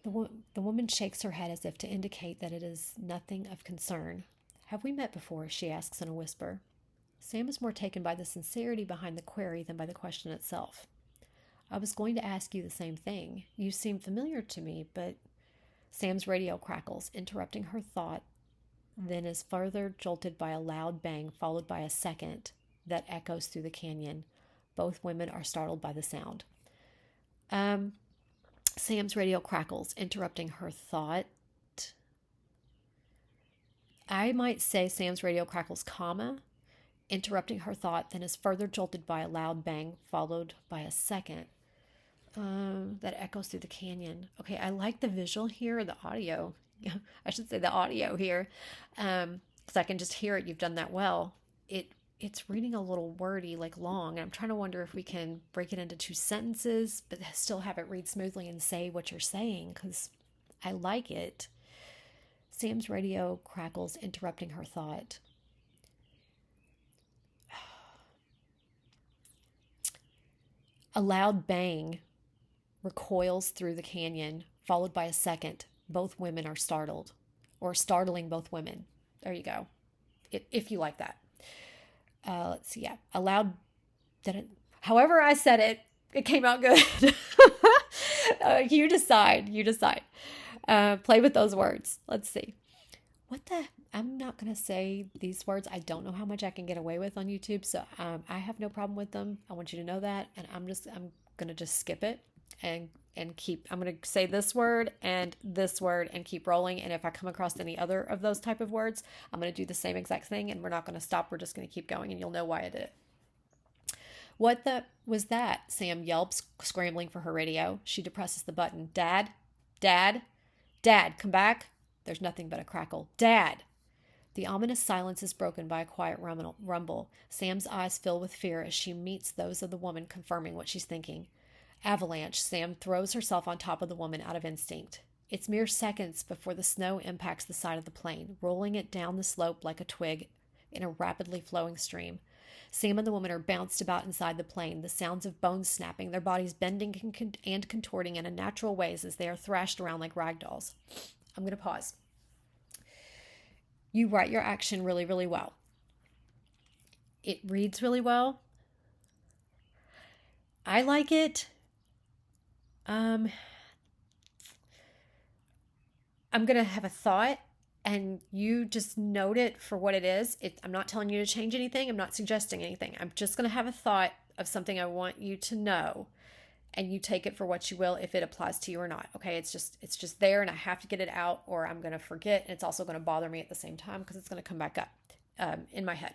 The woman shakes her head as if to indicate that it is nothing of concern. Have we met before? She asks in a whisper. Sam is more taken by the sincerity behind the query than by the question itself. I was going to ask you the same thing. You seem familiar to me, but... Sam's radio crackles, interrupting her thought, then is further jolted by a loud bang followed by a second that echoes through the canyon. Both women are startled by the sound. Sam's radio crackles, interrupting her thought. I might say Sam's radio crackles, comma, interrupting her thought, then is further jolted by a loud bang followed by a second that echoes through the canyon. Okay, I like the visual here, the audio. I should say the audio here, because I can just hear it. You've done that well. It's reading a little wordy, like long, and I'm trying to wonder if we can break it into 2 sentences, but still have it read smoothly and say what you're saying, because I like it. Sam's radio crackles, interrupting her thought. A loud bang recoils through the canyon, followed by a second both women are startled, or startling both women. There you go. If you like that. Let's see. Yeah. Aloud. However I said it, it came out good. You decide. You decide. Play with those words. Let's see. I'm not going to say these words. I don't know how much I can get away with on YouTube. So I have no problem with them. I want you to know that. And I'm going to just skip it and I'm going to say this word and keep rolling. And if I come across any other of those type of words, I'm going to do the same exact thing, and we're not going to stop. We're just going to keep going, and you'll know why I did it. What was that? Sam yelps, scrambling for her radio. She depresses the button. Dad? Dad? Dad, come back. There's nothing but a crackle. Dad! The ominous silence is broken by a quiet rumble. Sam's eyes fill with fear as she meets those of the woman, confirming what she's thinking. Avalanche. Sam throws herself on top of the woman out of instinct. It's mere seconds before the snow impacts the side of the plane, rolling it down the slope like a twig in a rapidly flowing stream. Sam and the woman are bounced about inside the plane, the sounds of bones snapping, their bodies bending and contorting in unnatural ways as they are thrashed around like rag dolls. I'm going to pause. You write your action really, really well. It reads really well. I like it. I'm going to have a thought, and you just note it for what it is. I'm not telling you to change anything. I'm not suggesting anything. I'm just going to have a thought of something I want you to know, and you take it for what you will if it applies to you or not. Okay, it's just there, and I have to get it out, or I'm going to forget, and it's also going to bother me at the same time because it's going to come back up in my head.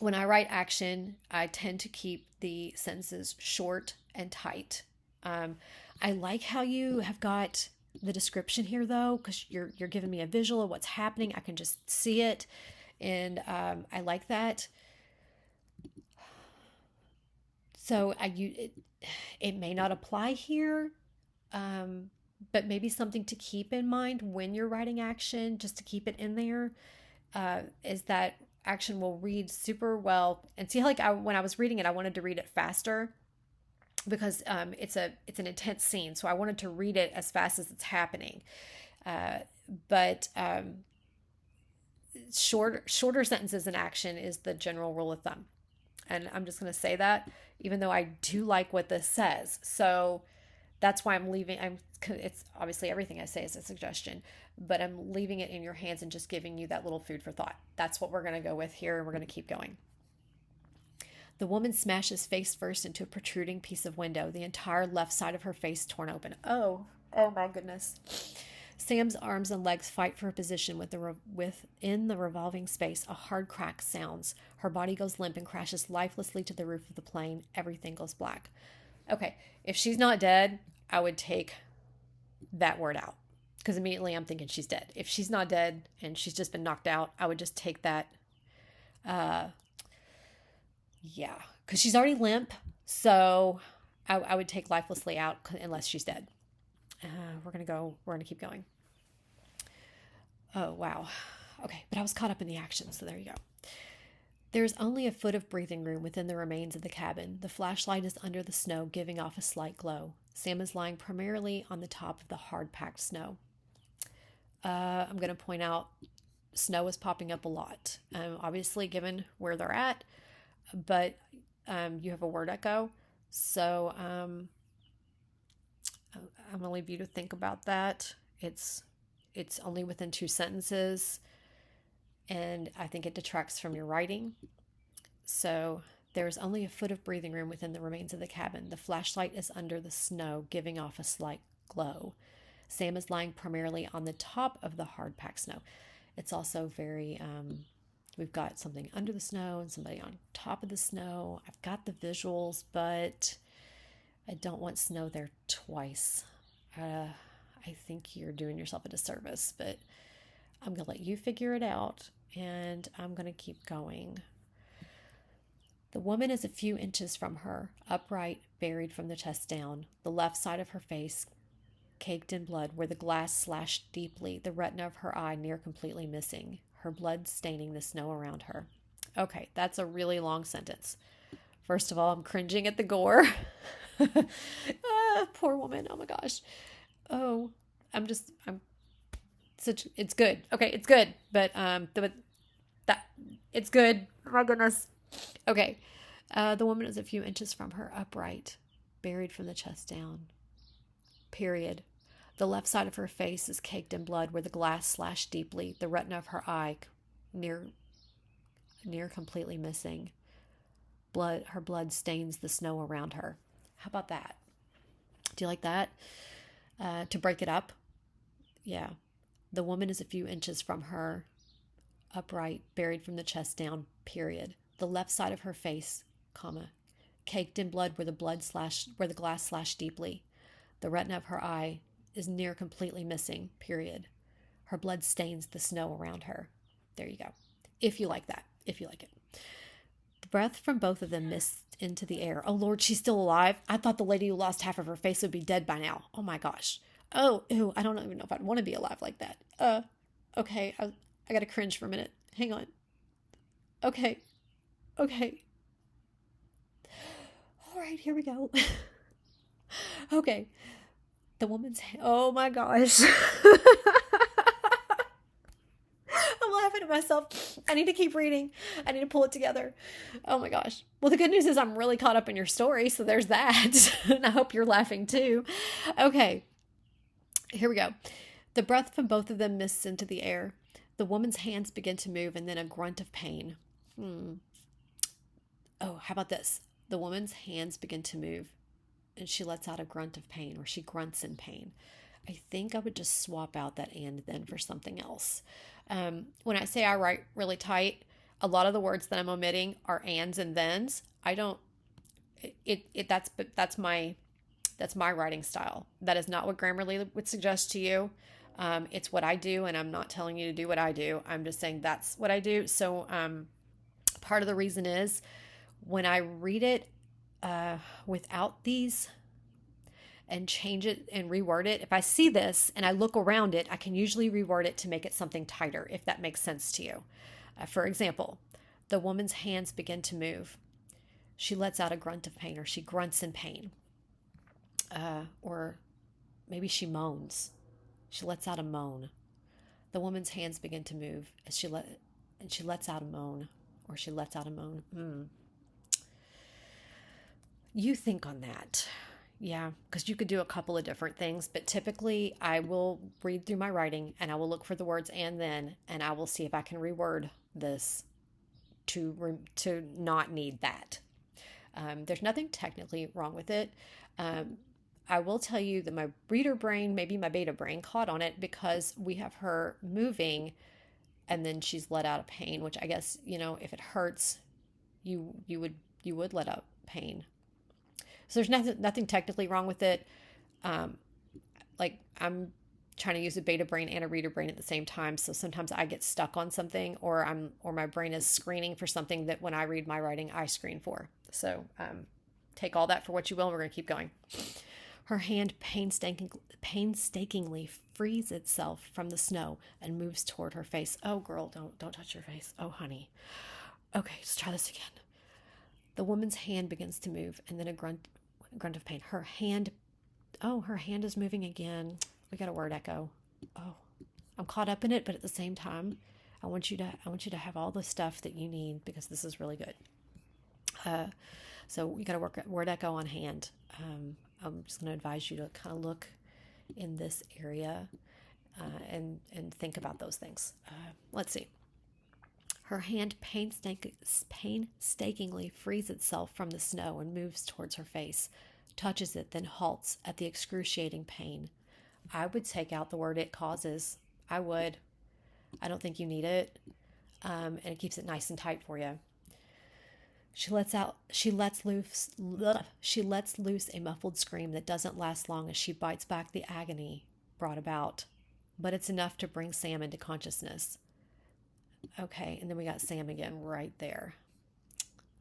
When I write action, I tend to keep the sentences short and tight. I like how you have got the description here, though, because you're giving me a visual of what's happening. I can just see it, and I like that. So it may not apply here, but maybe something to keep in mind when you're writing action, just to keep it in there, is that action will read super well. And see, like when I was reading it, I wanted to read it faster because it's an intense scene, so I wanted to read it as fast as it's happening. But shorter sentences in action is the general rule of thumb. And I'm just going to say that, even though I do like what this says. So that's why I'm leaving. It's obviously everything I say is a suggestion, but I'm leaving it in your hands and just giving you that little food for thought. That's what we're going to go with here, and we're going to keep going. The woman smashes face first into a protruding piece of window, the entire left side of her face torn open. Oh my goodness. Sam's arms and legs fight for a position within the revolving space. A hard crack sounds. Her body goes limp and crashes lifelessly to the roof of the plane. Everything goes black. Okay, if she's not dead, I would take that word out, because immediately I'm thinking she's dead. If she's not dead and she's just been knocked out, I would just take that. Yeah, because she's already limp, so I would take lifelessly out unless she's dead. We're going to keep going. Oh, wow. Okay, but I was caught up in the action, so there you go. There's only a foot of breathing room within the remains of the cabin. The flashlight is under the snow, giving off a slight glow. Sam is lying primarily on the top of the hard-packed snow. I'm going to point out snow is popping up a lot, obviously given where they're at, but you have a word echo, so I'm going to leave you to think about that. It's only within 2 sentences, and I think it detracts from your writing. So there is only a foot of breathing room within the remains of the cabin. The flashlight is under the snow, giving off a slight glow. Sam is lying primarily on the top of the hard-packed snow. It's also very, we've got something under the snow and somebody on top of the snow. I've got the visuals, but I don't want snow there twice. I think you're doing yourself a disservice, but I'm going to let you figure it out, and I'm going to keep going. The woman is a few inches from her, upright, buried from the chest down, the left side of her face caked in blood, where the glass slashed deeply, the retina of her eye near completely missing, her blood staining the snow around her. Okay, that's a really long sentence. First of all, I'm cringing at the gore. Poor woman, oh my gosh. Oh, I'm such, it's good. Okay, it's good. But that, it's good. Oh my goodness. Okay. The woman is a few inches from her, upright, buried from the chest down. Period. The left side of her face is caked in blood where the glass slashed deeply, the retina of her eye near completely missing. Her blood stains the snow around her. How about that? Do you like that? To break it up, yeah. The woman is a few inches from her, upright, buried from the chest down, period. The left side of her face, comma, caked in blood where the glass slashed deeply. The retina of her eye is near completely missing, period. Her blood stains the snow around her. There you go. If you like that. If you like it. The breath from both of them missed into the air. Oh, Lord, she's still alive? I thought the lady who lost half of her face would be dead by now. Oh, my gosh. Oh, ew, I don't even know if I'd want to be alive like that. Okay, I gotta cringe for a minute. Hang on. Okay, okay. All right, here we go. Okay. The woman's, oh my gosh. I'm laughing at myself. I need to keep reading. I need to pull it together. Oh my gosh. Well, the good news is I'm really caught up in your story, so there's that. And I hope you're laughing too. Okay, here we go. The breath from both of them mists into the air. The woman's hands begin to move, and then a grunt of pain. Oh, how about this? The woman's hands begin to move, and she lets out a grunt of pain, or she grunts in pain. I think I would just swap out that and then for something else. When I say I write really tight, a lot of the words that I'm omitting are ands and thens. I don't. That's my writing style. That is not what Grammarly would suggest to you. It's what I do, and I'm not telling you to do what I do. I'm just saying that's what I do. So part of the reason is when I read it without these and change it and reword it, if I see this and I look around it, I can usually reword it to make it something tighter, if that makes sense to you. For example, the woman's hands begin to move. She lets out a grunt of pain, or she grunts in pain. Or maybe she moans. She lets out a moan. The woman's hands begin to move as she lets out a moan, or she lets out a moan. You think on that. Yeah, because you could do a couple of different things, but typically I will read through my writing and I will look for the words and then, and I will see if I can reword this to not need that. There's nothing technically wrong with it. I will tell you that my reader brain, maybe my beta brain, caught on it because we have her moving and then she's let out a pain, which I guess, if it hurts, you would let out pain. So there's nothing technically wrong with it. Like I'm trying to use a beta brain and a reader brain at the same time. So sometimes I get stuck on something, or my brain is screening for something that when I read my writing, I screen for. So take all that for what you will, and we're going to keep going. Her hand painstakingly frees itself from the snow and moves toward her face. Oh, girl, don't touch your face. Oh, honey. Okay, let's try this again. The woman's hand begins to move, and then a grunt of pain. Her hand is moving again. We got a word echo. Oh, I'm caught up in it, but at the same time, I want you to have all the stuff that you need because this is really good. So we got to work at word echo on hand. I'm just going to advise you to kind of look in this area and think about those things. Let's see. Her hand painstakingly frees itself from the snow and moves towards her face, touches it, then halts at the excruciating pain. I would take out the word it causes. I would. I don't think you need it. And it keeps it nice and tight for you. She lets loose a muffled scream that doesn't last long as she bites back the agony brought about, but it's enough to bring Sam into consciousness. Okay, and then we got Sam again right there.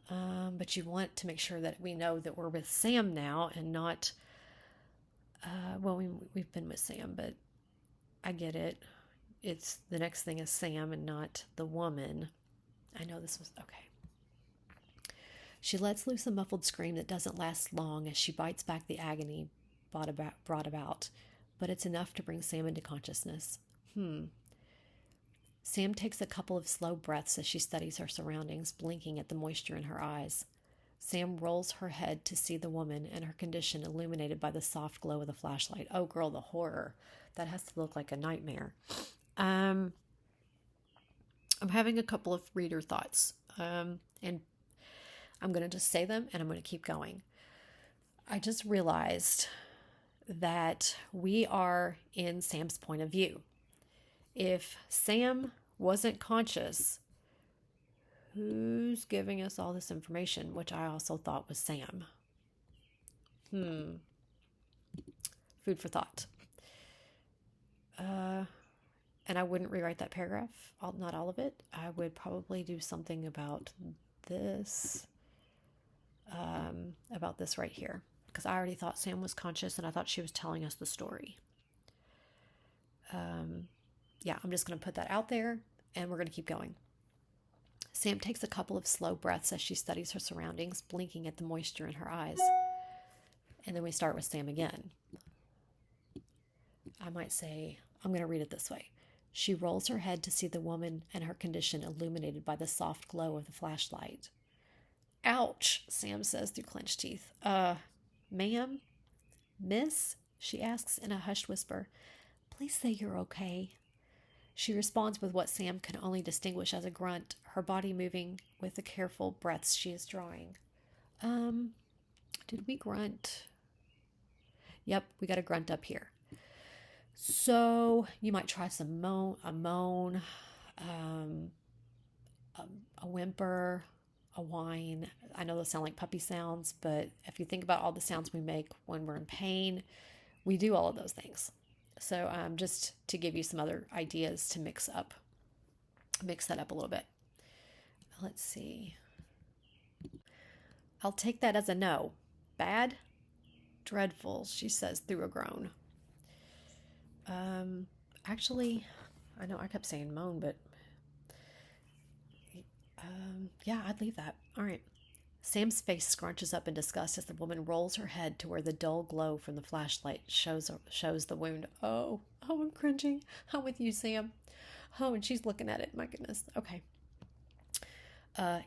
But you want to make sure that we know that we're with Sam now and not, we've been with Sam, but I get it. It's the next thing is Sam and not the woman. I know this was, okay. She lets loose a muffled scream that doesn't last long as she bites back the agony brought about, but it's enough to bring Sam into consciousness. Sam takes a couple of slow breaths as she studies her surroundings, blinking at the moisture in her eyes. Sam rolls her head to see the woman and her condition illuminated by the soft glow of the flashlight. Oh, girl, the horror. That has to look like a nightmare. I'm having a couple of reader thoughts, and I'm going to just say them and I'm going to keep going. I just realized that we are in Sam's point of view. If Sam wasn't conscious, who's giving us all this information, which I also thought was Sam? Food for thought. And I wouldn't rewrite that paragraph, not all of it. I would probably do something about this right here, because I already thought Sam was conscious and I thought she was telling us the story. Yeah, I'm just going to put that out there and we're going to keep going. Sam takes a couple of slow breaths as she studies her surroundings, blinking at the moisture in her eyes. And then we start with Sam again. I might say, I'm going to read it this way. She rolls her head to see the woman and her condition illuminated by the soft glow of the flashlight. Ouch, Sam says through clenched teeth. Ma'am? Miss? She asks in a hushed whisper. Please say you're okay. She responds with what Sam can only distinguish as a grunt, her body moving with the careful breaths she is drawing. Did we grunt? Yep, we got a grunt up here. So you might try some a moan, a whimper, a whine. I know those sound like puppy sounds, but if you think about all the sounds we make when we're in pain, we do all of those things. So just to give you some other ideas to mix that up a little bit. Let's see. I'll take that as a no. Bad? Dreadful, she says through a groan. Actually, I know I kept saying moan, but yeah, I'd leave that. All right. Sam's face scrunches up in disgust as the woman rolls her head to where the dull glow from the flashlight shows the wound. Oh, I'm cringing. I'm with you, Sam. Oh, and she's looking at it. My goodness. Okay.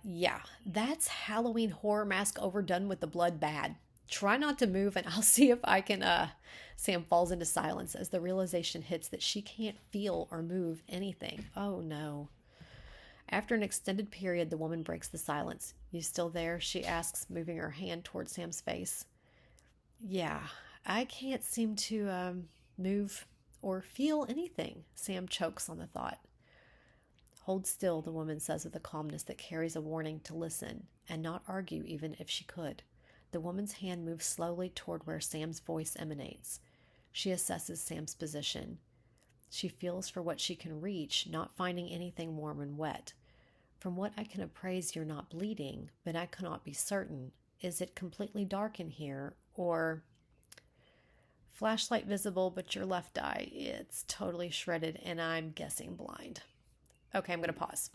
Yeah, that's Halloween horror mask overdone with the blood bad. Try not to move and I'll see if I can, Sam falls into silence as the realization hits that she can't feel or move anything. Oh no. After an extended period, the woman breaks the silence. You still there? She asks, moving her hand toward Sam's face. Yeah, I can't seem to move or feel anything, Sam chokes on the thought. Hold still, the woman says with a calmness that carries a warning to listen and not argue even if she could. The woman's hand moves slowly toward where Sam's voice emanates. She assesses Sam's position. She feels for what she can reach, not finding anything warm and wet. From what I can appraise, you're not bleeding, but I cannot be certain. Is it completely dark in here, or flashlight visible, but your left eye, it's totally shredded, and I'm guessing blind. Okay, I'm going to pause.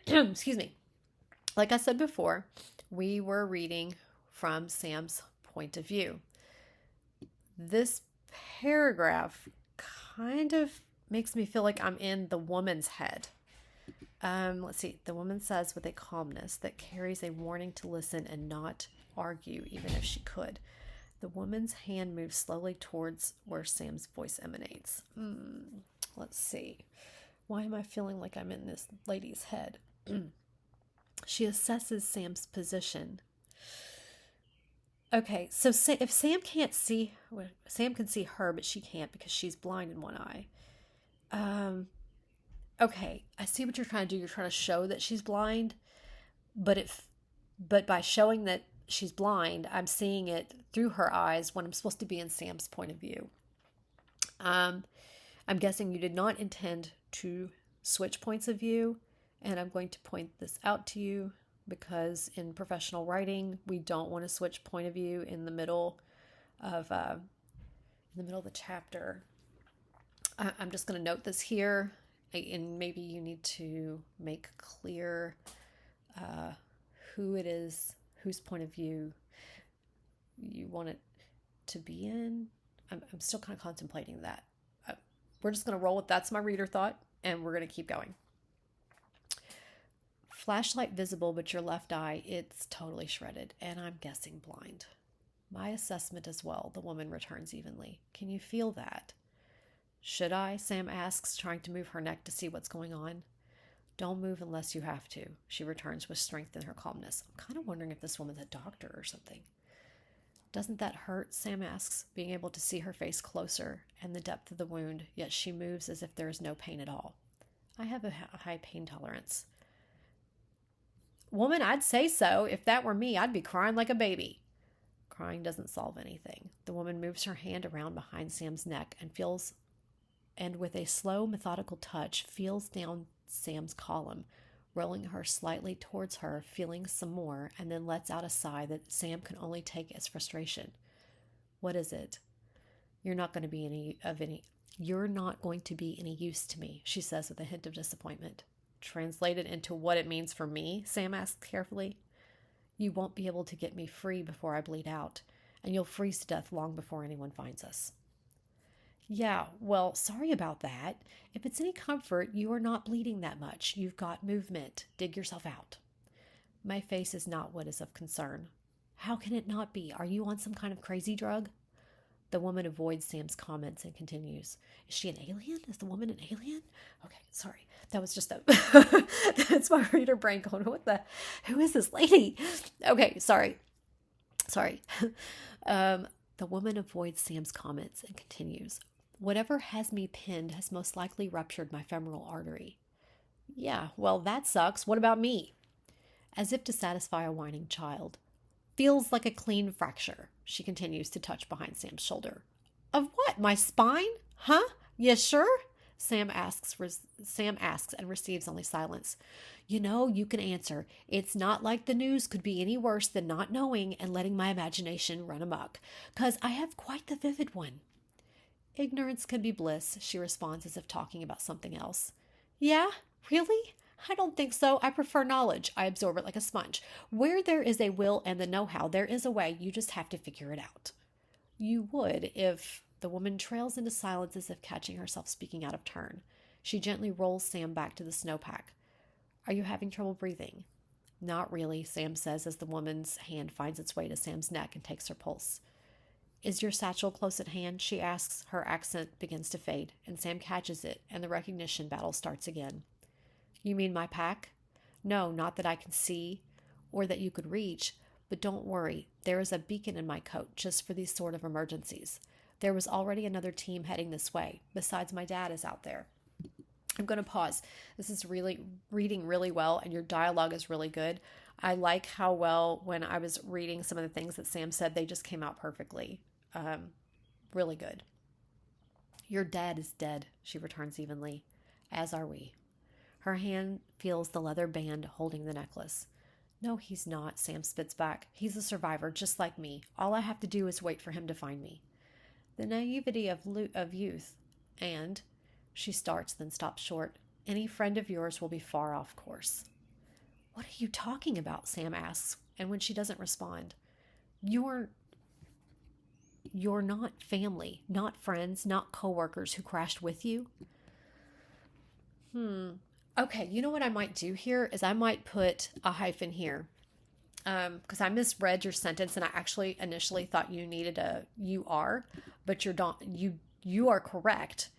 Excuse me. Like I said before, we were reading from Sam's point of view. This paragraph kind of makes me feel like I'm in the woman's head. Let's see. The woman says with a calmness that carries a warning to listen and not argue, even if she could. The woman's hand moves slowly towards where Sam's voice emanates. Let's see. Why am I feeling like I'm in this lady's head? She assesses Sam's position. Okay, so if Sam can't see, Sam can see her, but she can't because she's blind in one eye. Okay, I see what you're trying to do. You're trying to show that she's blind, but by showing that she's blind, I'm seeing it through her eyes when I'm supposed to be in Sam's point of view. I'm guessing you did not intend to switch points of view, and I'm going to point this out to you because in professional writing, we don't want to switch point of view in the middle of the chapter. I'm just going to note this here, and maybe you need to make clear who it is, whose point of view you want it. to be in. I'm still kind of contemplating that. We're just going to roll with that's my reader thought, and we're going to keep going. Flashlight visible, but your left eye, it's totally shredded, and I'm guessing blind. My assessment as well, the woman returns evenly. Can you feel that? Should I? Sam asks, trying to move her neck to see what's going on. Don't move unless you have to, she returns with strength in her calmness. I'm kind of wondering if this woman's a doctor or something. Doesn't that hurt? Sam asks, being able to see her face closer and the depth of the wound, yet she moves as if there is no pain at all. I have a high pain tolerance. Woman, I'd say so. If that were me, I'd be crying like a baby. Crying doesn't solve anything. The woman moves her hand around behind Sam's neck and with a slow, methodical touch, feels down Sam's column, rolling her slightly towards her, feeling some more, and then lets out a sigh that Sam can only take as frustration. What is it? You're not going to be any use to me, she says with a hint of disappointment. Translated into what it means for me, Sam asks carefully. You won't be able to get me free before I bleed out, and you'll freeze to death long before anyone finds us. Yeah, well, sorry about that. If it's any comfort, you are not bleeding that much. You've got movement. Dig yourself out. My face is not what is of concern. How can it not be? Are you on some kind of crazy drug? The woman avoids Sam's comments and continues. Is she an alien? Is the woman an alien? Okay, sorry. That was just that's my reader brain going, who is this lady? Okay, sorry. The woman avoids Sam's comments and continues. Whatever has me pinned has most likely ruptured my femoral artery. Yeah, well, that sucks. What about me? As if to satisfy a whining child. Feels like a clean fracture. She continues to touch behind Sam's shoulder. Of what? My spine? Huh? You sure? Sam asks and receives only silence. You know, you can answer. It's not like the news could be any worse than not knowing and letting my imagination run amok, 'cause I have quite the vivid one. Ignorance can be bliss, she responds as if talking about something else. Yeah? Really? I don't think so. I prefer knowledge. I absorb it like a sponge. Where there is a will and the know-how, there is a way. You just have to figure it out. You would if... The woman trails into silence as if catching herself speaking out of turn. She gently rolls Sam back to the snowpack. Are you having trouble breathing? Not really, Sam says as the woman's hand finds its way to Sam's neck and takes her pulse. Is your satchel close at hand? She asks. Her accent begins to fade, and Sam catches it, and the recognition battle starts again. You mean my pack? No, not that I can see, or that you could reach, but don't worry. There is a beacon in my coat, just for these sort of emergencies. There was already another team heading this way. Besides, my dad is out there. I'm going to pause. This is really reading really well, and your dialogue is really good. I like how well, when I was reading some of the things that Sam said, they just came out perfectly. Really good. Your dad is dead, she returns evenly. As are we. Her hand feels the leather band holding the necklace. No, he's not, Sam spits back. He's a survivor, just like me. All I have to do is wait for him to find me. The naivety of youth, and... She starts, then stops short. Any friend of yours will be far off course. What are you talking about? Sam asks, and when she doesn't respond. You're not family, not friends, not coworkers who crashed with you? Okay, you know what I might do here is I might put a hyphen here. Because I misread your sentence, and I actually initially thought you needed a you are, but you are correct.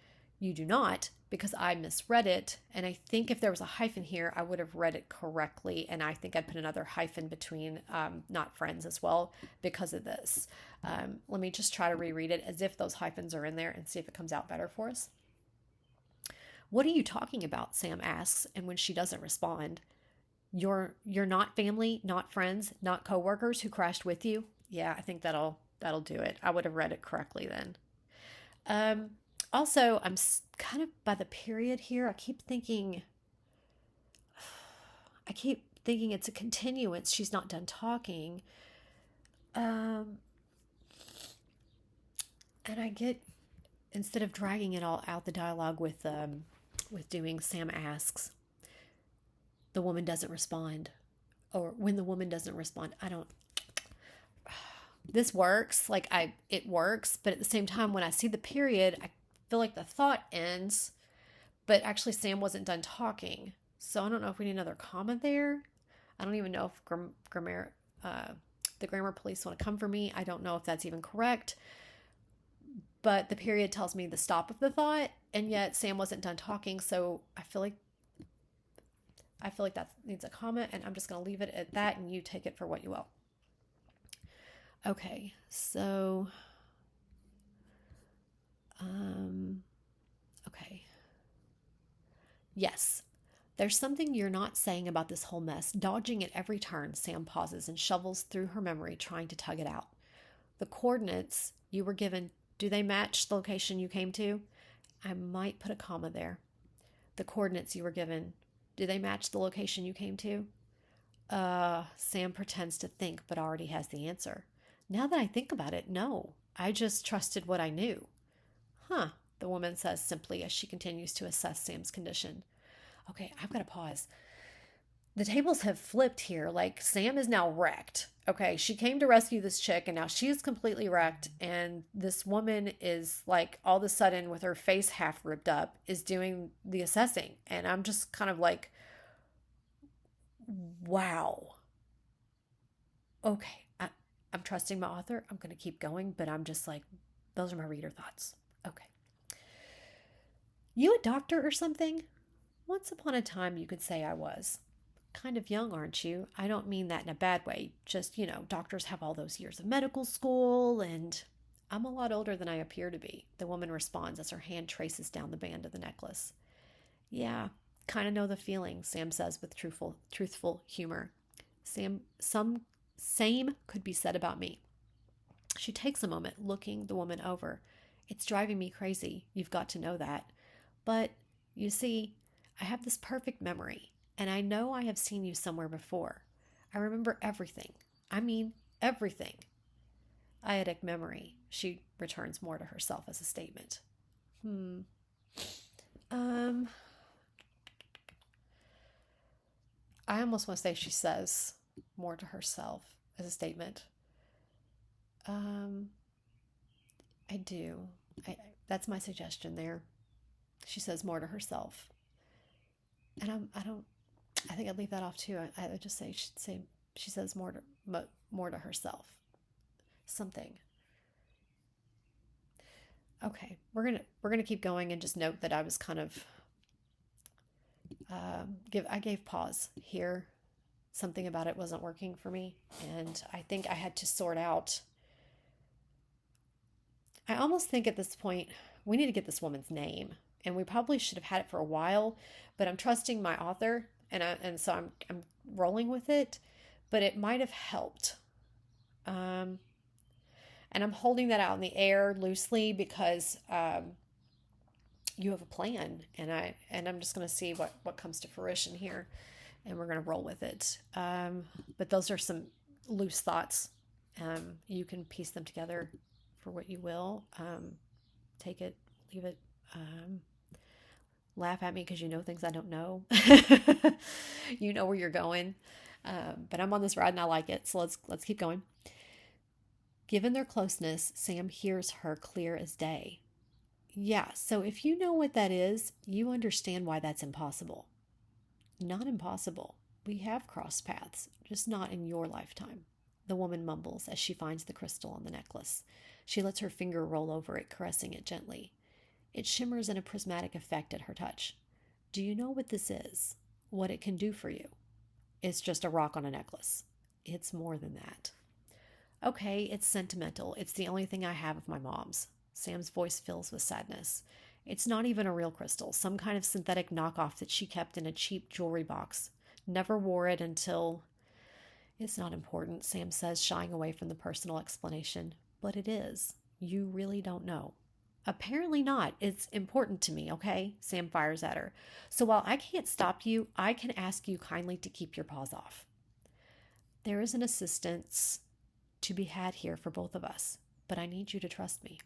You do not, because I misread it, and I think if there was a hyphen here, I would have read it correctly, and I think I'd put another hyphen between not friends as well because of this. Let me just try to reread it as if those hyphens are in there and see if it comes out better for us. What are you talking about? Sam asks, and when she doesn't respond, you're not family, not friends, not coworkers who crashed with you? Yeah, I think that'll do it. I would have read it correctly then. Also, I'm kind of by the period here. I keep thinking it's a continuance. She's not done talking. And I get, instead of dragging it all out, the dialogue with doing Sam asks, the woman doesn't respond. Or when the woman doesn't respond, this works. Like it works, but at the same time, when I see the period, I feel like the thought ends, but actually Sam wasn't done talking. So I don't know if we need another comma there. I don't even know if uh, the grammar police want to come for me. I don't know if that's even correct. But the period tells me the stop of the thought, and yet Sam wasn't done talking. So I feel like that needs a comma, and I'm just going to leave it at that, and you take it for what you will. Okay, so okay. Yes. There's something you're not saying about this whole mess. Dodging at every turn, Sam pauses and shovels through her memory, trying to tug it out. The coordinates you were given, do they match the location you came to? I might put a comma there. The coordinates you were given, do they match the location you came to? Sam pretends to think, but already has the answer. Now that I think about it, no. I just trusted what I knew. Huh, the woman says simply as she continues to assess Sam's condition. Okay, I've got to pause. The tables have flipped here. Like, Sam is now wrecked. Okay, she came to rescue this chick, and now she's completely wrecked. And this woman is, like, all of a sudden, with her face half ripped up, is doing the assessing. And I'm just kind of like, wow. Okay, I'm trusting my author. I'm going to keep going, but I'm just like, those are my reader thoughts. Okay. You a doctor or something? Once upon a time, you could say I was. Kind of young, aren't you? I don't mean that in a bad way. Just, doctors have all those years of medical school, and I'm a lot older than I appear to be, the woman responds as her hand traces down the band of the necklace. Yeah, kind of know the feeling, Sam says with truthful humor. Same could be said about me. She takes a moment, looking the woman over. It's driving me crazy. You've got to know that. But, you see, I have this perfect memory, and I know I have seen you somewhere before. I remember everything. I mean, everything. Eidetic memory, she returns more to herself as a statement. I almost want to say she says more to herself as a statement. I do. That's my suggestion there. She says more to herself. And I think I'd leave that off too. I would just say she says more to herself. Something. Okay, we're gonna keep going and just note that I was kind of I gave pause here. Something about it wasn't working for me, and I think I had to sort out. I almost think at this point we need to get this woman's name, and we probably should have had it for a while. But I'm trusting my author, and so I'm rolling with it. But it might have helped. And I'm holding that out in the air loosely because you have a plan, and I'm just going to see what comes to fruition here, and we're going to roll with it. But those are some loose thoughts. You can piece them together for what you will. Take it, leave it. Laugh at me because you know things I don't know. You know where you're going. But I'm on this ride and I like it. So let's keep going. Given their closeness, Sam hears her clear as day. Yeah, so if you know what that is, you understand why that's impossible. Not impossible. We have crossed paths, just not in your lifetime, the woman mumbles as she finds the crystal on the necklace. She lets her finger roll over it, caressing it gently. It shimmers in a prismatic effect at her touch. Do you know what this is? What it can do for you? It's just a rock on a necklace. It's more than that. Okay, it's sentimental. It's the only thing I have of my mom's. Sam's voice fills with sadness. It's not even a real crystal, some kind of synthetic knockoff that she kept in a cheap jewelry box. Never wore it until... It's not important, Sam says, shying away from the personal explanation. But it is. You really don't know. Apparently not. It's important to me, okay? Sam fires at her. So while I can't stop you, I can ask you kindly to keep your paws off. There is an assistance to be had here for both of us, but I need you to trust me.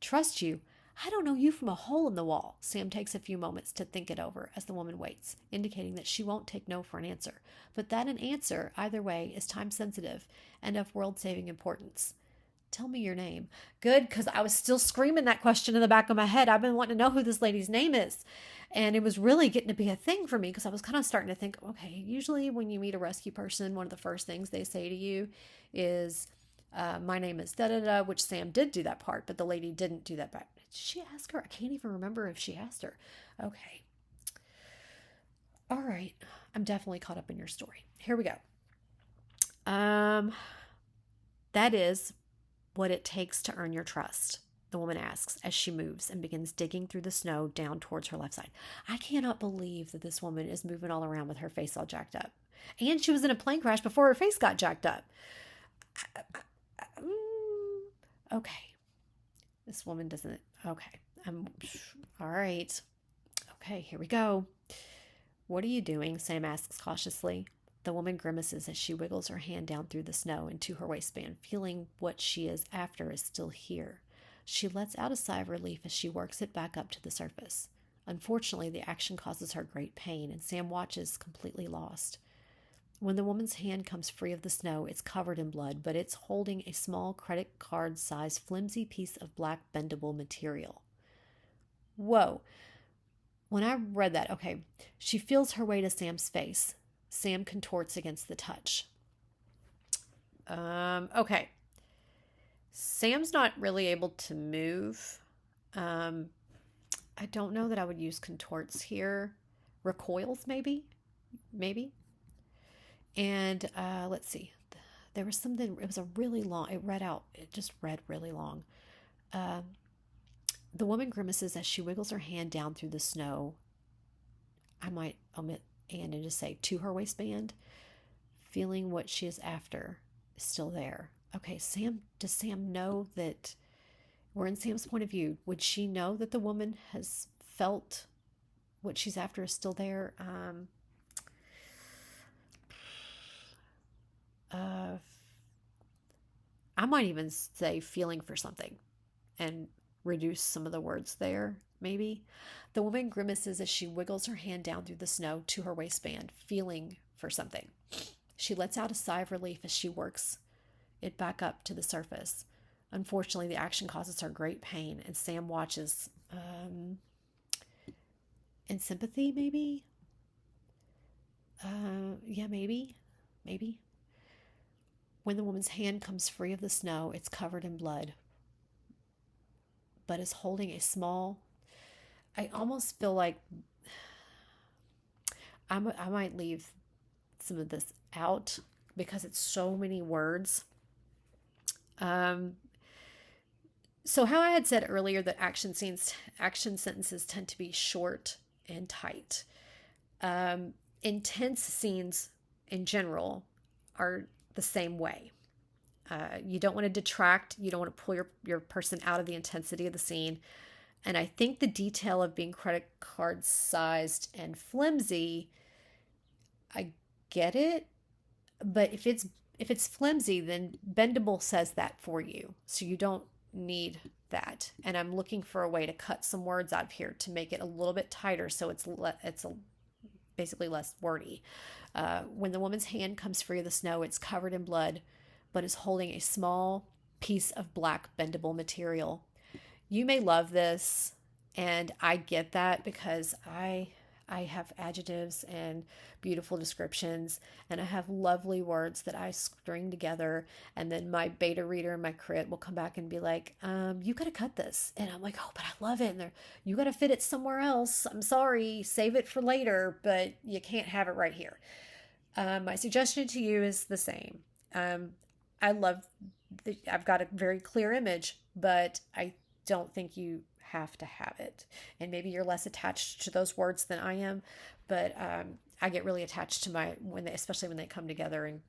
Trust you? I don't know you from a hole in the wall. Sam takes a few moments to think it over as the woman waits, indicating that she won't take no for an answer, but that an answer, either way, is time sensitive and of world saving importance. Tell me your name. Good, because I was still screaming that question in the back of my head. I've been wanting to know who this lady's name is. And it was really getting to be a thing for me because I was kind of starting to think, okay, usually when you meet a rescue person, one of the first things they say to you is, my name is da da da, which Sam did do that part, but the lady didn't do that part. Did she ask her? I can't even remember if she asked her. Okay. All right. I'm definitely caught up in your story. Here we go. That is what it takes to earn your trust, the woman asks as she moves and begins digging through the snow down towards her left side. I cannot believe that this woman is moving all around with her face all jacked up. And she was in a plane crash before her face got jacked up. Okay. This woman doesn't. Okay. All right. Okay, here we go. What are you doing? Sam asks cautiously. The woman grimaces as she wiggles her hand down through the snow into her waistband, feeling what she is after is still here. She lets out a sigh of relief as she works it back up to the surface. Unfortunately, the action causes her great pain, and Sam watches completely lost. When the woman's hand comes free of the snow, it's covered in blood, but it's holding a small credit card-sized flimsy piece of black bendable material. Whoa. When I read that, okay, she feels her way to Sam's face. Sam contorts against the touch. Okay. Sam's not really able to move. I don't know that I would use contorts here. Recoils, maybe? Maybe. And let's see. There was something, it was a really long, it just read really long. The woman grimaces as she wiggles her hand down through the snow. I might omit and just say to her waistband, feeling what she is after is still there. Okay, does Sam know that we're in Sam's point of view? Would she know that the woman has felt what she's after is still there? I might even say feeling for something and reduce some of the words there, maybe. The woman grimaces as she wiggles her hand down through the snow to her waistband, feeling for something. She lets out a sigh of relief as she works it back up to the surface. Unfortunately, the action causes her great pain, and Sam watches in sympathy, maybe? Yeah, maybe. When the woman's hand comes free of the snow, it's covered in blood, but is holding a small... I almost feel like I might leave some of this out because it's so many words. So how I had said earlier that action sentences tend to be short and tight. Intense scenes in general are the same way. You don't want to detract. You don't want to pull your person out of the intensity of the scene. And I think the detail of being credit card sized and flimsy, I get it. But if it's flimsy, then bendable says that for you. So you don't need that. And I'm looking for a way to cut some words out of here to make it a little bit tighter so it's basically less wordy. When the woman's hand comes free of the snow, it's covered in blood, but is holding a small piece of black bendable material. You may love this, and I get that because I have adjectives and beautiful descriptions, and I have lovely words that I string together, and then my beta reader and my crit will come back and be like, you gotta cut this. And I'm like, oh, but I love it. And you gotta fit it somewhere else. I'm sorry, save it for later, but you can't have it right here. My suggestion to you is the same. I've got a very clear image, but I don't think you have to have it. And maybe you're less attached to those words than I am, but I get really attached to especially when they come together and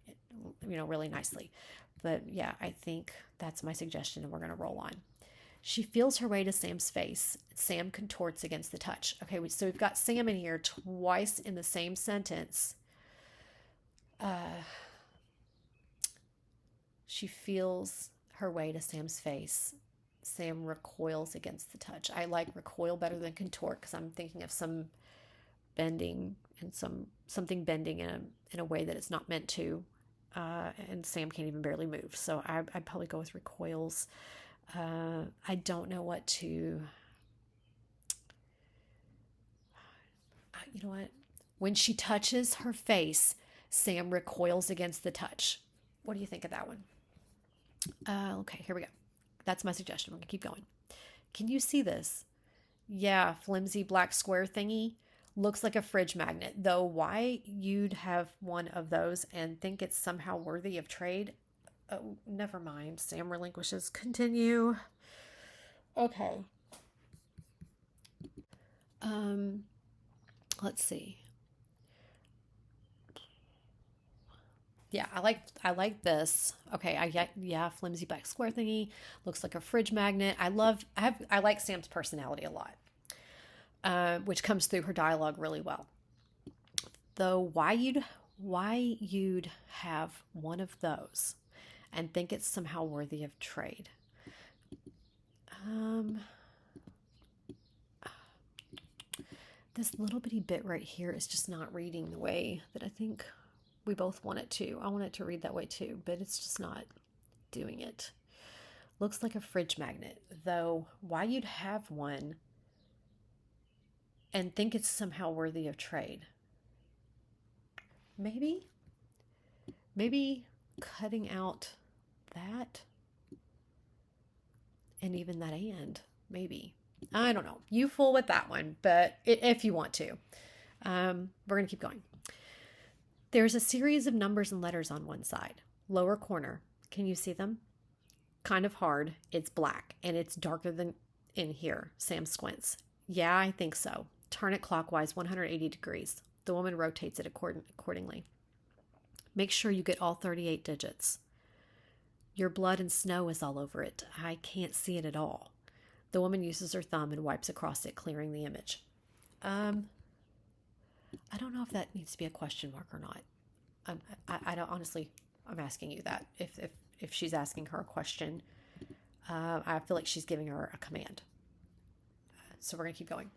really nicely. But yeah, I think that's my suggestion, and we're going to roll on. She feels her way to Sam's face. Sam contorts against the touch. Okay, so we've got Sam in here twice in the same sentence. She feels her way to Sam's face. Sam recoils against the touch. I like recoil better than contort because I'm thinking of some bending and something bending in a way that it's not meant to. And Sam can't even barely move. So I'd probably go with recoils. I don't know what to. You know what? When she touches her face, Sam recoils against the touch. What do you think of that one? Okay, here we go. That's my suggestion. We're going to keep going. Can you see this? Yeah, flimsy black square thingy. Looks like a fridge magnet, though why you'd have one of those and think it's somehow worthy of trade? Oh, never mind. Sam relinquishes. Continue. Okay. Let's see. Yeah, I like this. Okay, yeah, flimsy black square thingy. Looks like a fridge magnet. I like Sam's personality a lot. Which comes through her dialogue really well. Though why you'd have one of those and think it's somehow worthy of trade. This little bitty bit right here is just not reading the way that I think we both want it to. I want it to read that way too, but it's just not doing it. Looks like a fridge magnet, though why you'd have one and think it's somehow worthy of trade. Maybe cutting out that and even that and maybe. I don't know. You fool with that one, but if you want to. We're going to keep going. There's a series of numbers and letters on one side. Lower corner. Can you see them? Kind of hard. It's black and it's darker than in here. Sam squints. Yeah, I think so. Turn it clockwise 180 degrees. The woman rotates it accordingly. Make sure you get all 38 digits. Your blood and snow is all over it. I can't see it at all. The woman uses her thumb and wipes across it, clearing the image. I don't know if that needs to be a question mark or not. I don't honestly. I'm asking you that. If she's asking her a question, I feel like she's giving her a command. So we're gonna keep going.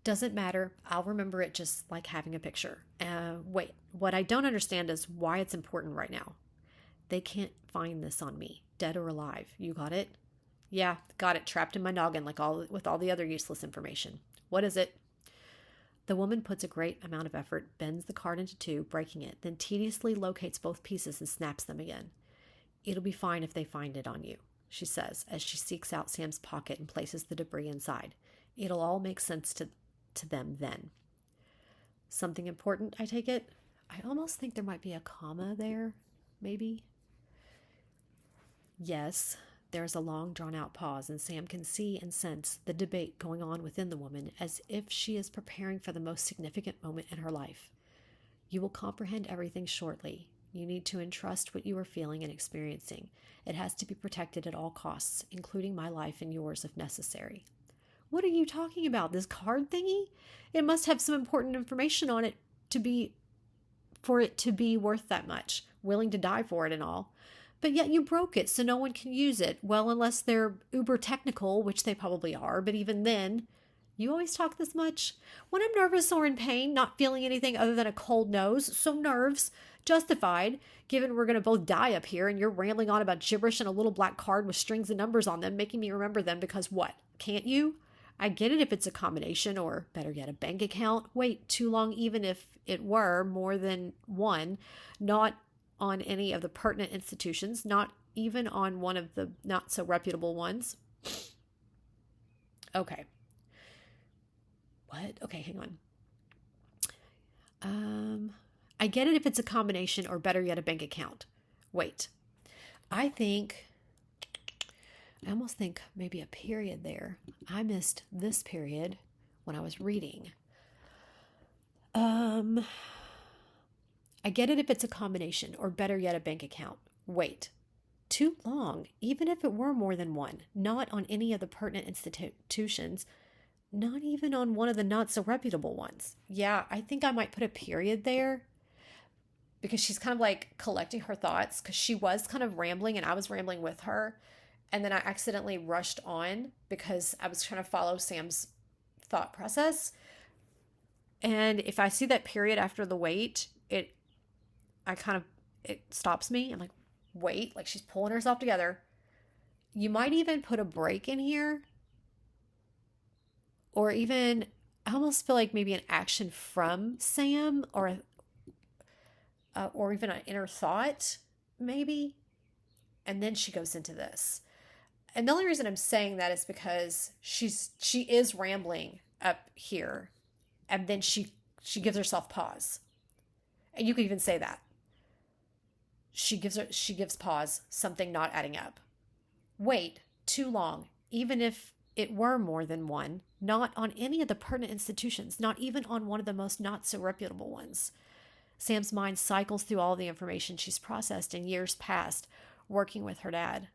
Doesn't matter. I'll remember it just like having a picture. Wait, what I don't understand is why it's important right now. They can't find this on me, dead or alive. You got it? Yeah, got it. Trapped in my noggin with all the other useless information. What is it? The woman puts a great amount of effort, bends the card into two, breaking it, then tediously locates both pieces and snaps them again. It'll be fine if they find it on you, she says, as she seeks out Sam's pocket and places the debris inside. It'll all make sense to them then. Something important, I take it? I almost think there might be a comma there, maybe. Yes, there's a long drawn-out pause, and Sam can see and sense the debate going on within the woman as if she is preparing for the most significant moment in her life. You will comprehend everything shortly. You need to entrust what you are feeling and experiencing. It has to be protected at all costs, including my life and yours if necessary. What are you talking about? This card thingy? It must have some important information on it for it to be worth that much, willing to die for it and all. But yet you broke it, so no one can use it. Well, unless they're uber technical, which they probably are, but even then, you always talk this much? When I'm nervous or in pain, not feeling anything other than a cold nose, so nerves, justified, given we're going to both die up here and you're rambling on about gibberish and a little black card with strings and numbers on them, making me remember them because what? Can't you? I get it if it's a combination or, better yet, a bank account. Wait too long even if it were more than one, not on any of the pertinent institutions, not even on one of the not so reputable ones. Okay. What? Okay, hang on. I get it if it's a combination or better yet, a bank account. Wait. I almost think maybe a period there. I missed this period when I was reading. I get it if it's a combination, or better yet, a bank account. Wait. Too long, even if it were more than one. Not on any of the pertinent institutions. Not even on one of the not so reputable ones. Yeah, I think I might put a period there. Because she's kind of like collecting her thoughts. Because she was kind of rambling, and I was rambling with her. And then I accidentally rushed on because I was trying to follow Sam's thought process. And if I see that period after the wait, it stops me. I'm like, wait, like she's pulling herself together. You might even put a break in here, or even I almost feel like maybe an action from Sam, or even an inner thought, maybe. And then she goes into this. And the only reason I'm saying that is because she is rambling up here, and then she gives herself pause. And you could even say that. She gives pause, something not adding up. Wait, too long, even if it were more than one, not on any of the pertinent institutions, not even on one of the most not so reputable ones. Sam's mind cycles through all the information she's processed in years past working with her dad.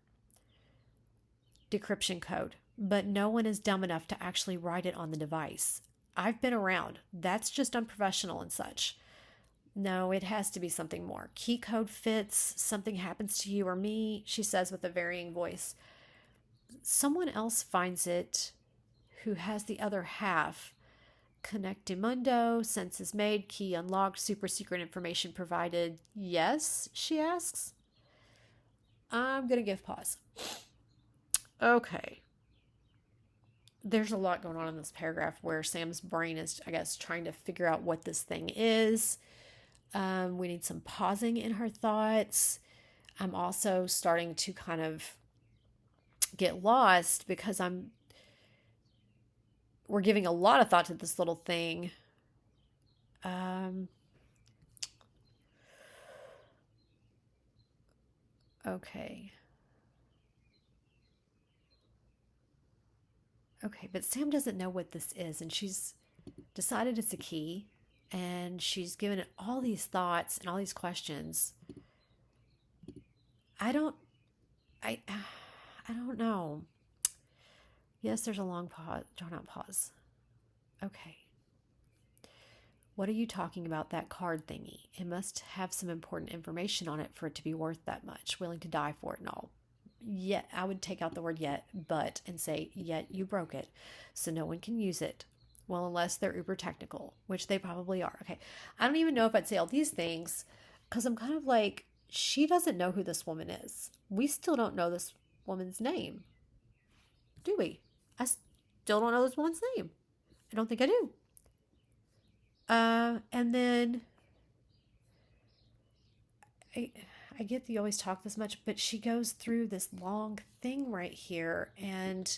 Decryption code, but no one is dumb enough to actually write it on the device. I've been around. That's just unprofessional and such. No, it has to be something more. Key code fits, something happens to you or me, she says with a varying voice. Someone else finds it who has the other half. Connectimundo, senses made, key unlocked, super secret information provided. Yes, she asks. I'm going to give pause. Okay. There's a lot going on in this paragraph where Sam's brain is, I guess, trying to figure out what this thing is. We need some pausing in her thoughts. I'm also starting to kind of get lost because we're giving a lot of thought to this little thing. Okay. Okay, but Sam doesn't know what this is, and she's decided it's a key, and she's given it all these thoughts and all these questions. I don't know. Yes, there's a long pause, drawn out pause. Okay. What are you talking about, that card thingy? It must have some important information on it for it to be worth that much, willing to die for it and all. Yet, I would take out the word yet, but, and say, yet you broke it, so no one can use it. Well, unless they're uber technical, which they probably are. Okay. I don't even know if I'd say all these things because I'm kind of like, she doesn't know who this woman is. We still don't know this woman's name. Do we? I still don't know this woman's name. I don't think I do. And then I get that you always talk this much, but she goes through this long thing right here. And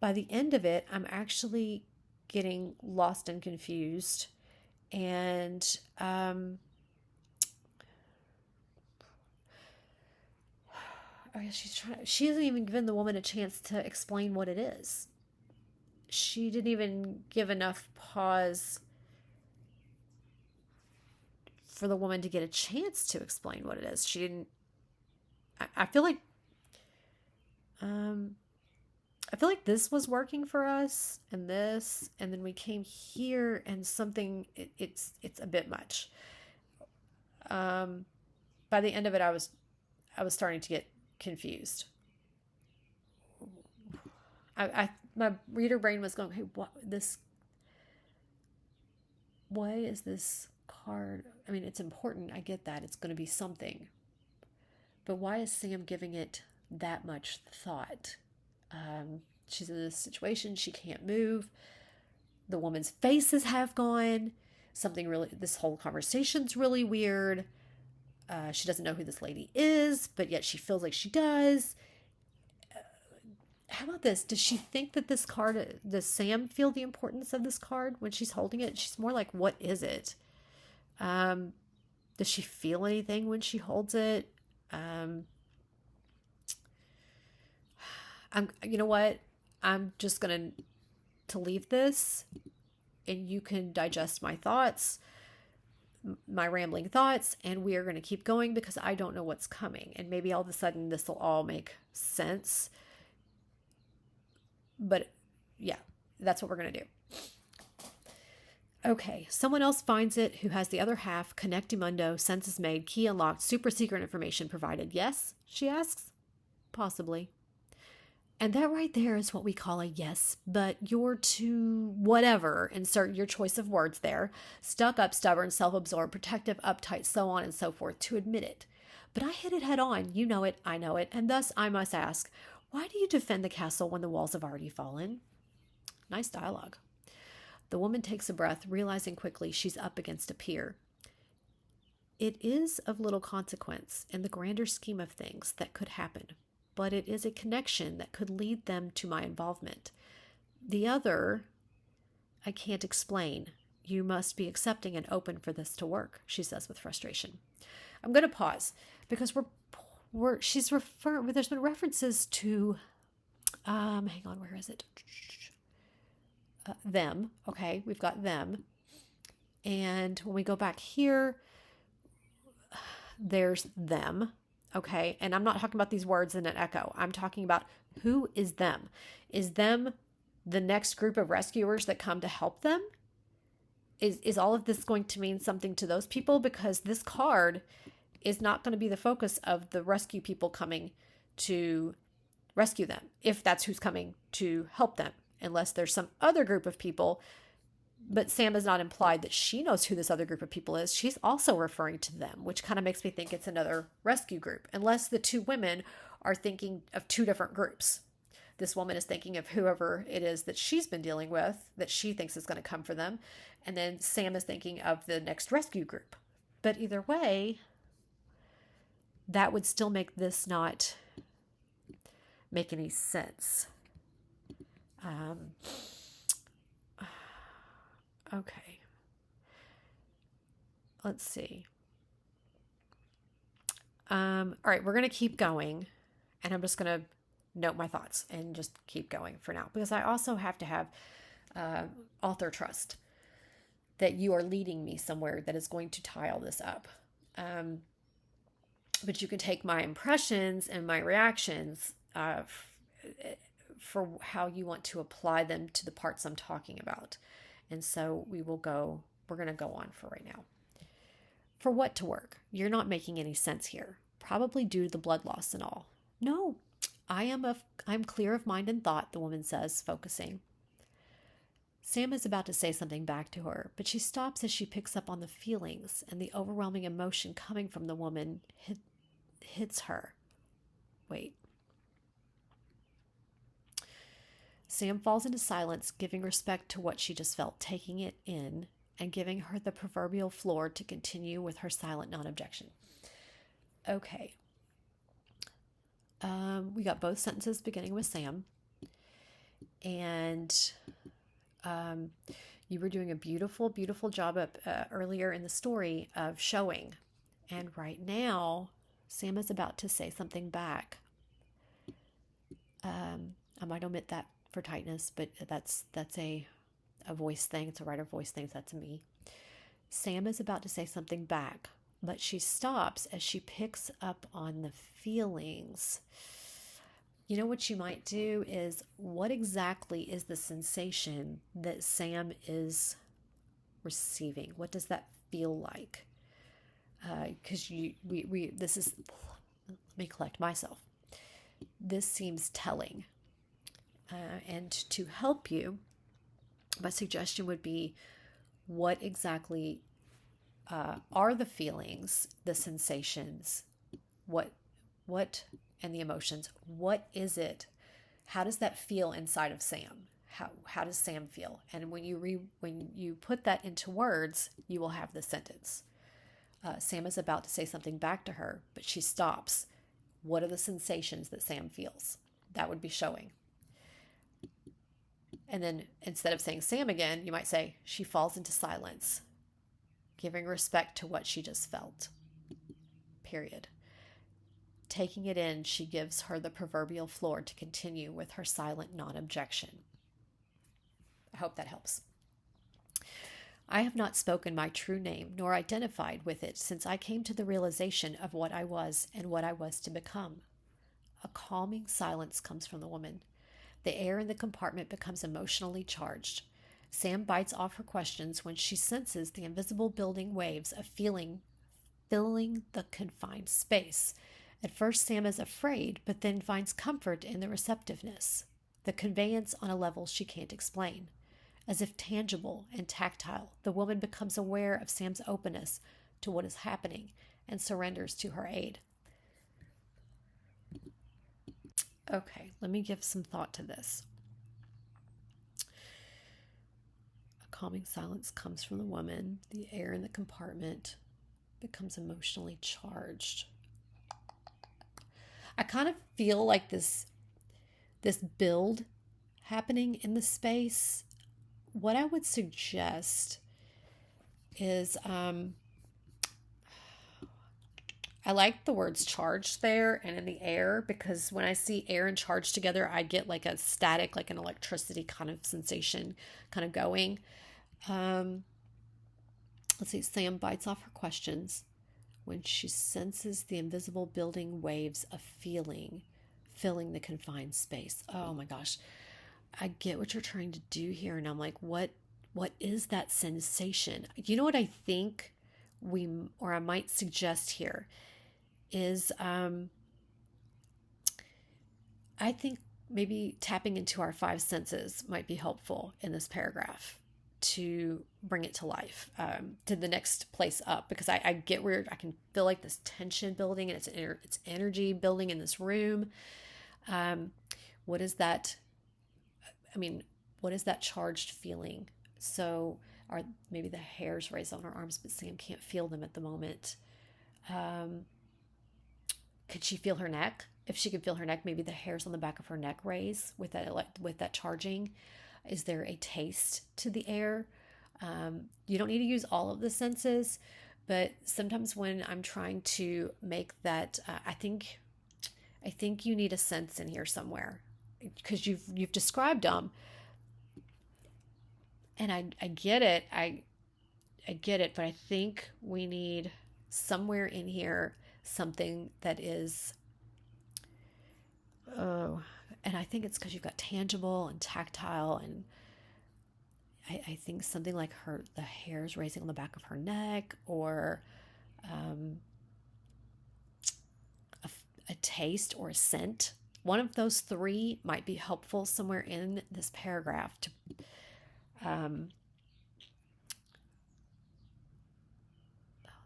by the end of it, I'm actually getting lost and confused. And she hasn't even given the woman a chance to explain what it is. She didn't even give enough pause for the woman to get a chance to explain what it is. She didn't. I feel like this was working for us, and this, and then we came here, and something. It's a bit much. By the end of it, I was starting to get confused. My reader brain was going, hey, what is this card? I mean, it's important. I get that. It's going to be something. But why is Sam giving it that much thought? She's in this situation. She can't move. The woman's faces have gone. This whole conversation's really weird. She doesn't know who this lady is, but yet she feels like she does. How about this? Does she think that this card, does Sam feel the importance of this card when she's holding it? She's more like, what is it? Does she feel anything when she holds it? You know what? I'm just going to leave this, and you can digest my thoughts, my rambling thoughts, and we are going to keep going because I don't know what's coming. And maybe all of a sudden this will all make sense. But yeah, that's what we're going to do. Okay, someone else finds it who has the other half. Connectimundo, senses made, key unlocked, super secret information provided. Yes, she asks. Possibly. And that right there is what we call a yes, but you're too whatever, insert your choice of words there, stuck up, stubborn, self absorbed, protective, uptight, so on and so forth, to admit it. But I hit it head on. You know it, I know it, and thus I must ask, why do you defend the castle when the walls have already fallen? Nice dialogue. The woman takes a breath, realizing quickly she's up against a peer. It is of little consequence in the grander scheme of things that could happen, but it is a connection that could lead them to my involvement. The other, I can't explain. You must be accepting and open for this to work, she says with frustration. I'm going to pause because she's referring, there's been references to, hang on, where is it? Them. Okay, we've got them. And when we go back here, there's them. Okay, and I'm not talking about these words in an echo. I'm talking about who is them. Is them the next group of rescuers that come to help them? Is all of this going to mean something to those people? Because this card is not going to be the focus of the rescue people coming to rescue them, if that's who's coming to help them, unless there's some other group of people. But Sam has not implied that she knows who this other group of people is. She's also referring to them, which kind of makes me think it's another rescue group, unless the two women are thinking of two different groups. This woman is thinking of whoever it is that she's been dealing with, that she thinks is going to come for them. And then Sam is thinking of the next rescue group. But either way, that would still make this not make any sense. Okay. Let's see. All right, we're going to keep going, and I'm just going to note my thoughts and just keep going for now, because I also have to have author trust that you are leading me somewhere that is going to tie all this up. But you can take my impressions and my reactions for how you want to apply them to the parts I'm talking about. And so we're going to go on for right now. For what to work? You're not making any sense here, probably due to the blood loss and all. No, I'm clear of mind and thought, the woman says, focusing. Sam is about to say something back to her, but she stops as she picks up on the feelings, and the overwhelming emotion coming from the woman hits her. Wait. Sam falls into silence, giving respect to what she just felt, taking it in, and giving her the proverbial floor to continue with her silent non-objection. Okay. We got both sentences beginning with Sam. And you were doing a beautiful, beautiful job earlier in the story of showing. And right now, Sam is about to say something back. I might omit that for tightness, but that's a voice thing. It's a writer voice thing. So that's me. Sam is about to say something back, but she stops as she picks up on the feelings. You know what you might do is, what exactly is the sensation that Sam is receiving? What does that feel like? Because this is, let me collect myself. This seems telling. And to help you, my suggestion would be, what exactly are the feelings, the sensations, what and the emotions? What is it? How does that feel inside of Sam? How does Sam feel? And when you put that into words, you will have the sentence. Sam is about to say something back to her, but she stops. What are the sensations that Sam feels? That would be showing. And then instead of saying Sam again, you might say, she falls into silence, giving respect to what she just felt. Period. Taking it in, she gives her the proverbial floor to continue with her silent non-objection. I hope that helps. I have not spoken my true name nor identified with it since I came to the realization of what I was and what I was to become. A calming silence comes from the woman. The air in the compartment becomes emotionally charged. Sam bites off her questions when she senses the invisible building waves of feeling filling the confined space, At first, Sam is afraid, but then finds comfort in the receptiveness, the conveyance on a level she can't explain. As if tangible and tactile, the woman becomes aware of Sam's openness to what is happening and surrenders to her aid. Okay, let me give some thought to this. A calming silence comes from the woman. The air in the compartment becomes emotionally charged. I kind of feel like this build happening in the space. What I would suggest is I like the words charged there and in the air, because when I see air and charge together, I get like a static, like an electricity kind of sensation kind of going. Let's see, Sam bites off her questions when she senses the invisible building waves of feeling filling the confined space. Oh my gosh. I get what you're trying to do here. And I'm like, what is that sensation? You know what I think I might suggest here is, I think maybe tapping into our five senses might be helpful in this paragraph to bring it to life, to the next place up, because I get where I can feel like this tension building and it's energy building in this room. What is that? I mean, what is that charged feeling? So, are maybe the hairs raised on her arms, but Sam can't feel them at the moment. Could she feel her neck? If she could feel her neck, maybe the hairs on the back of her neck raise with that charging. Is there a taste to the air? You don't need to use all of the senses, but sometimes when I'm trying to make that, I think you need a sense in here somewhere, because you've described them, and I get it. I get it, but I think we need somewhere in here something that is, and I think it's because you've got tangible and tactile, and I think something like the hairs raising on the back of her neck, or a taste or a scent. One of those three might be helpful somewhere in this paragraph to,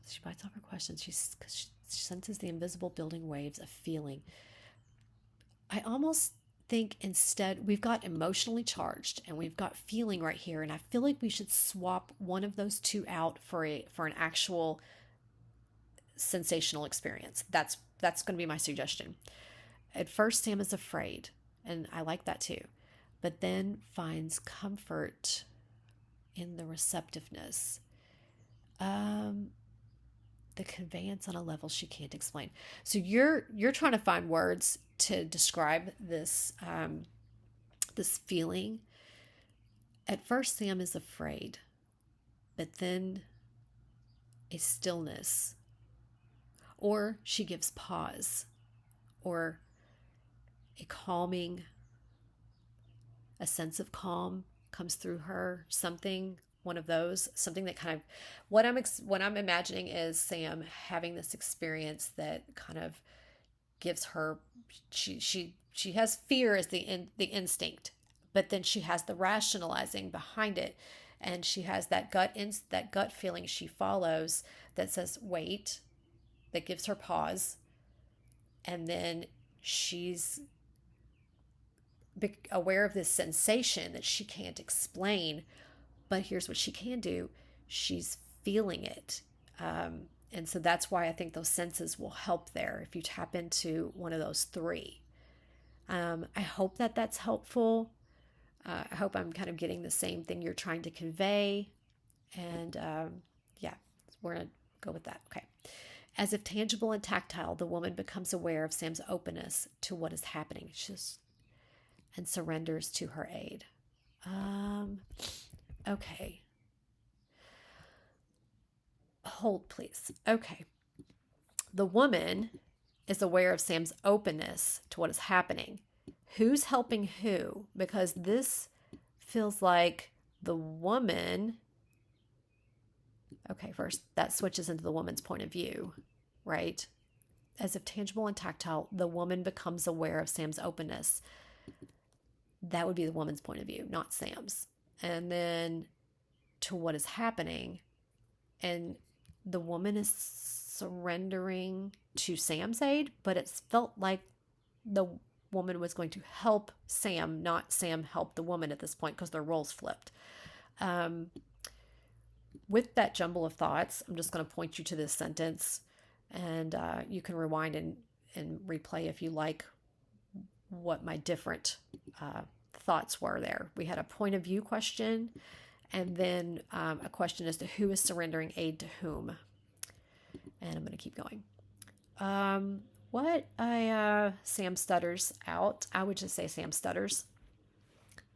she bites off her questions. She senses the invisible building waves of feeling. I almost think instead we've got emotionally charged and we've got feeling right here, and I feel like we should swap one of those two out for an actual sensational experience. That's going to be my suggestion. At first, Sam is afraid, and I like that too, but then finds comfort in the receptiveness. The conveyance on a level she can't explain. So you're trying to find words to describe this this feeling. At first, Sam is afraid, but then a stillness, or she gives pause, or a calming, a sense of calm comes through her. One of those, something that kind of, what I'm imagining is Sam having this experience that kind of gives her, she has fear as the instinct, but then she has the rationalizing behind it, and she has that gut feeling she follows that says wait, that gives her pause, and then she's aware of this sensation that she can't explain, but here's what she can do. She's feeling it. And so that's why I think those senses will help there if you tap into one of those three. I hope that that's helpful. I hope I'm kind of getting the same thing you're trying to convey. And yeah, we're going to go with that. Okay. As if tangible and tactile, the woman becomes aware of Sam's openness to what is happening. And surrenders to her aid. Okay. Hold, please. Okay. The woman is aware of Sam's openness to what is happening. Who's helping who? Because this feels like the woman. Okay, first, that switches into the woman's point of view, right? as if tangible and tactile, the woman becomes aware of Sam's openness. That would be the woman's point of view, not Sam's. And then to what is happening, and the woman is surrendering to Sam's aid, but it's felt like the woman was going to help Sam, not Sam help the woman at this point, because their roles flipped. With that jumble of thoughts, I'm just going to point you to this sentence, and you can rewind and replay if you like what my different thoughts were there. We had a point of view question, and then a question as to who is surrendering aid to whom. And I'm going to keep going. Sam stutters out. I would just say Sam stutters.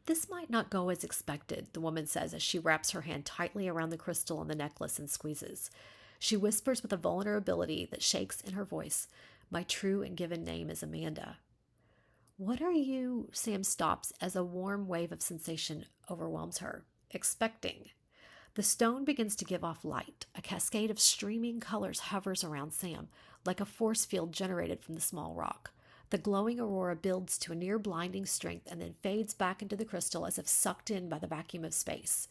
This might not go as expected, the woman says as she wraps her hand tightly around the crystal on the necklace and squeezes. She whispers with a vulnerability that shakes in her voice, "My true and given name is Amanda." "What are you?" Sam stops as a warm wave of sensation overwhelms her. "Expecting." The stone begins to give off light. A cascade of streaming colors hovers around Sam, like a force field generated from the small rock. The glowing aurora builds to a near blinding strength and then fades back into the crystal as if sucked in by the vacuum of space.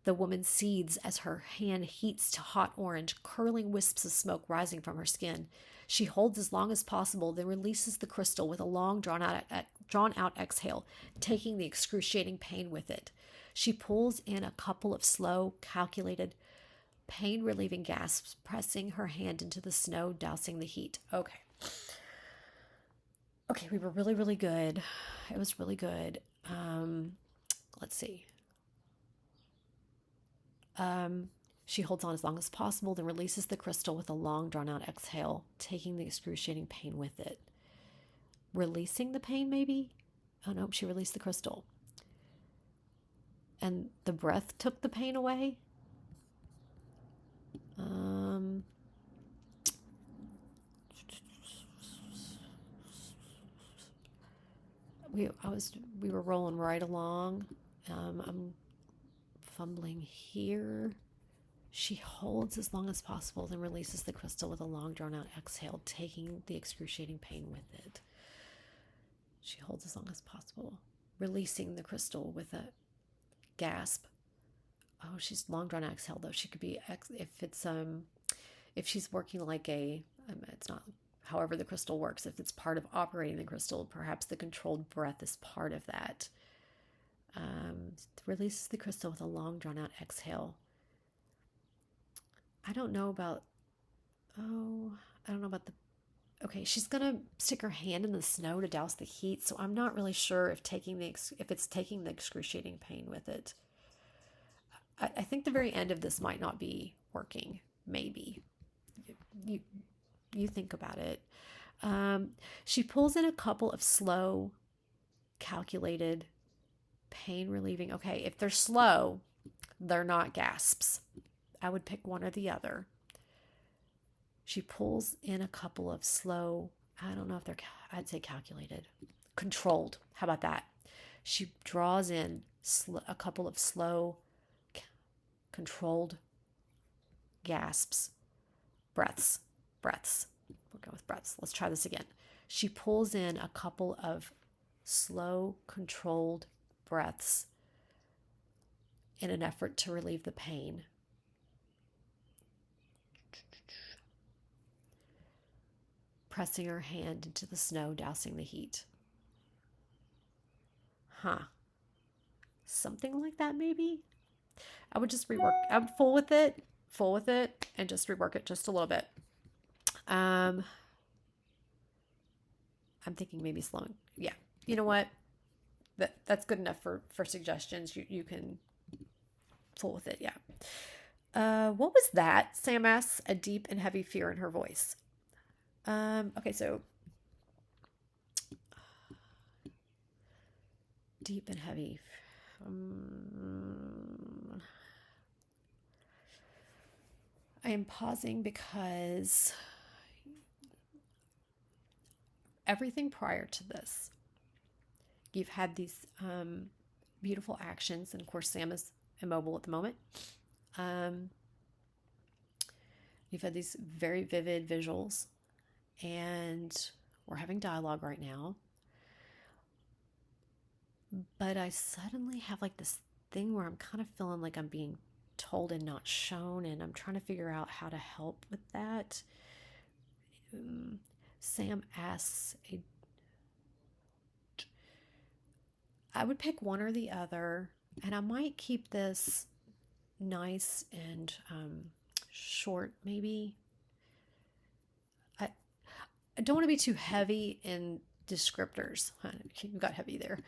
The woman seethes as her hand heats to hot orange, curling wisps of smoke rising from her skin. She holds as long as possible, then releases the crystal with a long, drawn-out exhale, taking the excruciating pain with it. She pulls in a couple of slow, calculated, pain-relieving gasps, pressing her hand into the snow, dousing the heat. Okay, we were really, really good. It was really good. Let's see. She holds on as long as possible, then releases the crystal with a long, drawn-out exhale, taking the excruciating pain with it. Releasing the pain, maybe? Oh, no, she released the crystal. And the breath took the pain away? We were rolling right along. I'm fumbling here. She holds as long as possible, then releases the crystal with a long, drawn-out exhale, taking the excruciating pain with it. She holds as long as possible, releasing the crystal with a gasp. Oh, she's long, drawn-out exhale, though. She could be, if she's working like it's not, however the crystal works, if it's part of operating the crystal, perhaps the controlled breath is part of that. Releases the crystal with a long, drawn-out exhale. I don't know about okay, she's going to stick her hand in the snow to douse the heat, so I'm not really sure if it's taking the excruciating pain with it. I think the very end of this might not be working, maybe. You think about it. She pulls in a couple of slow, calculated, pain-relieving. Okay, if they're slow, they're not gasps. I would pick one or the other. She pulls in a couple of slow, I don't know if I'd say calculated, controlled. How about that? She draws in a couple of slow, controlled gasps, breaths. We'll go with breaths. Let's try this again. She pulls in a couple of slow, controlled breaths in an effort to relieve the pain. Pressing her hand into the snow, dousing the heat. Something like that, maybe? I would just rework. I'm full with it, and just rework it just a little bit. I'm thinking maybe slowing. Yeah, you know what? That's good enough for suggestions. You can full with it. Yeah. What was that? Sam asks, a deep and heavy fear in her voice. Okay, so deep and heavy. I am pausing because everything prior to this, you've had these beautiful actions, and of course Sam is immobile at the moment. You've had these very vivid visuals, and we're having dialogue right now. But I suddenly have like this thing where I'm kind of feeling like I'm being told and not shown, and I'm trying to figure out how to help with that. Sam asks, I would pick one or the other, and I might keep this nice and short, maybe. I don't want to be too heavy in descriptors. You got heavy there.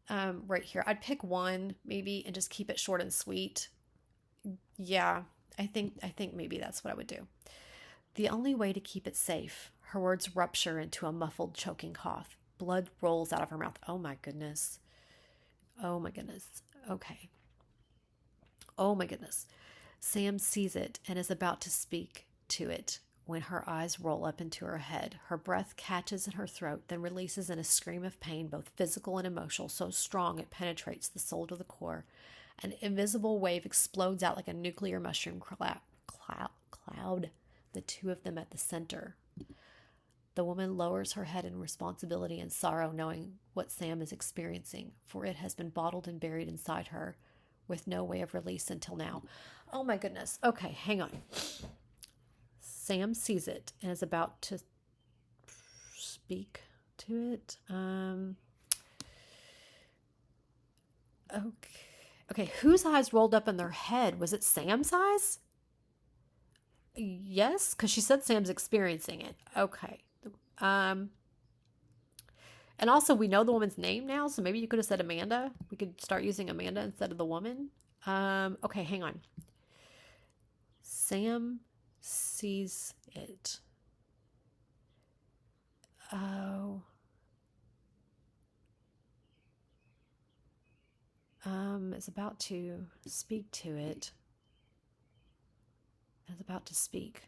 Right here. I'd pick one maybe and just keep it short and sweet. Yeah, I think maybe that's what I would do. The only way to keep it safe. Her words rupture into a muffled, choking cough. Blood rolls out of her mouth. Oh my goodness. Oh my goodness. Okay. Oh my goodness. Sam sees it and is about to speak to it when her eyes roll up into her head. Her breath catches in her throat, then releases in a scream of pain, both physical and emotional, so strong it penetrates the soul to the core. An invisible wave explodes out like a nuclear mushroom cloud, the two of them at the center. The woman lowers her head in responsibility and sorrow, knowing what Sam is experiencing, for it has been bottled and buried inside her with no way of release until now. Oh my goodness. Okay, hang on. Sam sees it and is about to speak to it. Okay, whose eyes rolled up in their head? Was it Sam's eyes? Yes, because she said Sam's experiencing it. Okay. And also, we know the woman's name now, so maybe you could have said Amanda. We could start using Amanda instead of the woman. Okay, hang on. Sam sees it. Oh. Is about to speak to it. Is about to speak.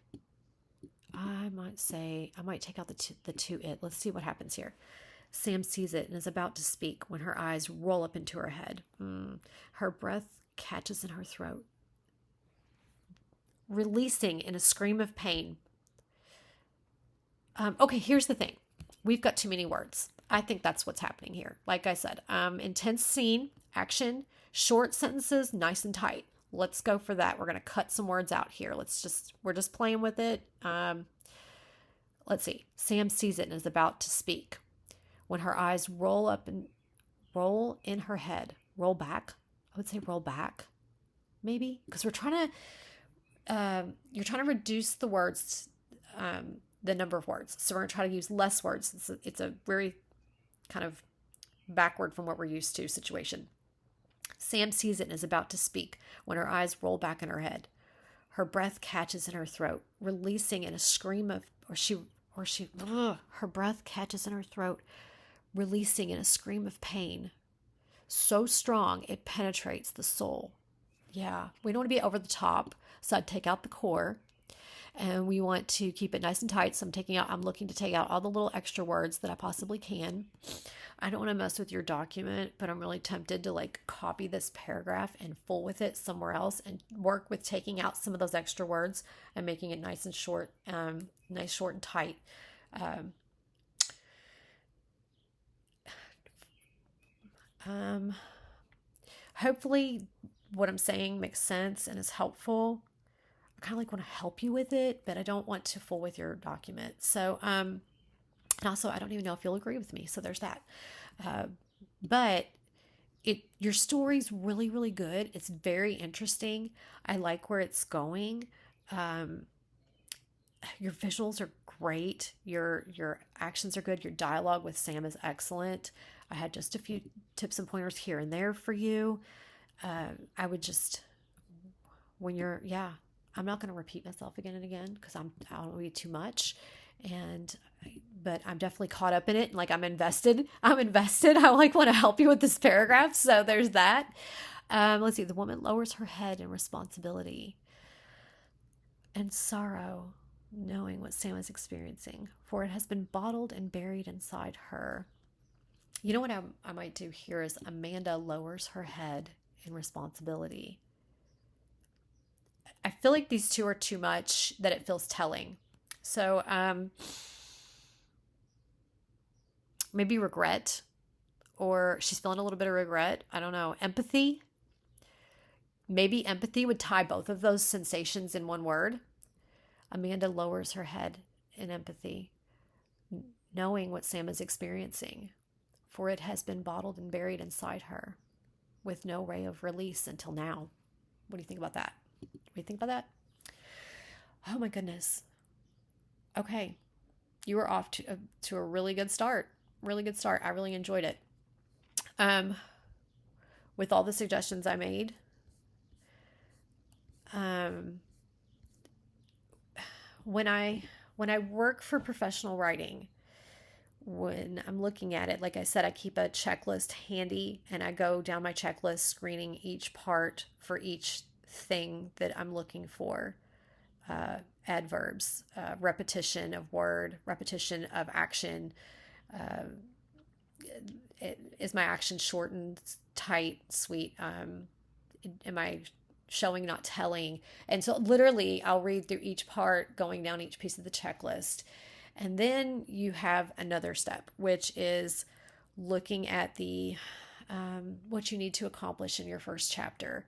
I might take out the to it. Let's see what happens here. Sam sees it and is about to speak when her eyes roll up into her head. Her breath catches in her throat, releasing in a scream of pain. Okay, here's the thing. We've got too many words. I think that's what's happening here. Like I said, intense scene, action, short sentences, nice and tight. Let's go for that. We're going to cut some words out here. We're just playing with it. Let's see. Sam sees it and is about to speak when her eyes roll in her head. Roll back. I would say roll back, maybe, because you're trying to reduce the words, the number of words. So we're going to try to use less words. It's a very kind of backward from what we're used to situation. Sam sees it and is about to speak when her eyes roll back in her head. Her breath catches in her throat, releasing in a scream of, her breath catches in her throat, releasing in a scream of pain. So strong, it penetrates the soul. Yeah, we don't want to be over the top, so I'd take out the core. And we want to keep it nice and tight. So I'm looking to take out all the little extra words that I possibly can. I don't want to mess with your document, but I'm really tempted to like copy this paragraph and full with it somewhere else and work with taking out some of those extra words and making it nice and short, nice, short and tight. Hopefully what I'm saying makes sense and is helpful. I kind of like want to help you with it, but I don't want to fool with your document. So, and also I don't even know if you'll agree with me. So there's that. But your story's really, really good. It's very interesting. I like where it's going. Your visuals are great. Your actions are good. Your dialogue with Sam is excellent. I had just a few tips and pointers here and there for you. I would just, I'm not going to repeat myself again and again because I don't want to be too much. But I'm definitely caught up in it. And like, I'm invested. I like want to help you with this paragraph. So there's that. Let's see. The woman lowers her head in responsibility and sorrow, knowing what Sam is experiencing, for it has been bottled and buried inside her. You know what I might do here is Amanda lowers her head in responsibility. I feel like these two are too much that it feels telling. So maybe regret, or she's feeling a little bit of regret. I don't know. Empathy. Maybe empathy would tie both of those sensations in one word. Amanda lowers her head in empathy, knowing what Sam is experiencing, for it has been bottled and buried inside her with no ray of release until now. What do you think about that? What do you think about that? Oh my goodness. Okay. You were off to a really good start. Really good start. I really enjoyed it. Um, with all the suggestions I made, um, when I work for professional writing, when I'm looking at it, like I said, I keep a checklist handy and I go down my checklist screening each part for each thing that I'm looking for. Adverbs, repetition of word, repetition of action. Uh, is my action short and tight, sweet? Am I showing, not telling? And so literally I'll read through each part, going down each piece of the checklist. And then you have another step, which is looking at the what you need to accomplish in your first chapter,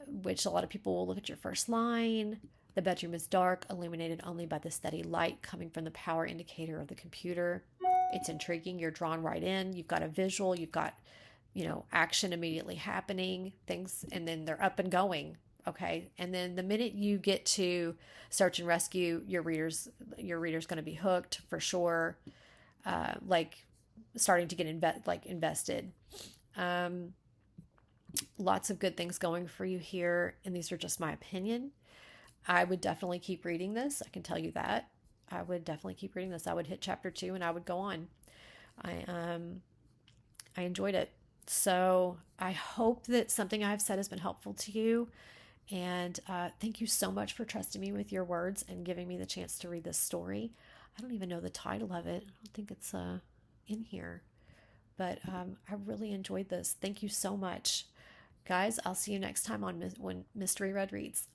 which a lot of people will look at your first line. The bedroom is dark, illuminated only by the steady light coming from the power indicator of the computer. It's intriguing. You're drawn right in. You've got a visual. You've got, action immediately happening, things, and then they're up and going. Okay. And then the minute you get to search and rescue, your reader's going to be hooked for sure. Like starting to get invested. Lots of good things going for you here. And these are just my opinion. I would definitely keep reading this. I can tell you that. I would definitely keep reading this. I would hit chapter 2 and I would go on. I enjoyed it. So I hope that something I've said has been helpful to you. And thank you so much for trusting me with your words and giving me the chance to read this story. I don't even know the title of it. I don't think it's in here. But I really enjoyed this. Thank you so much. Guys, I'll see you next time on when Mystery Red reads.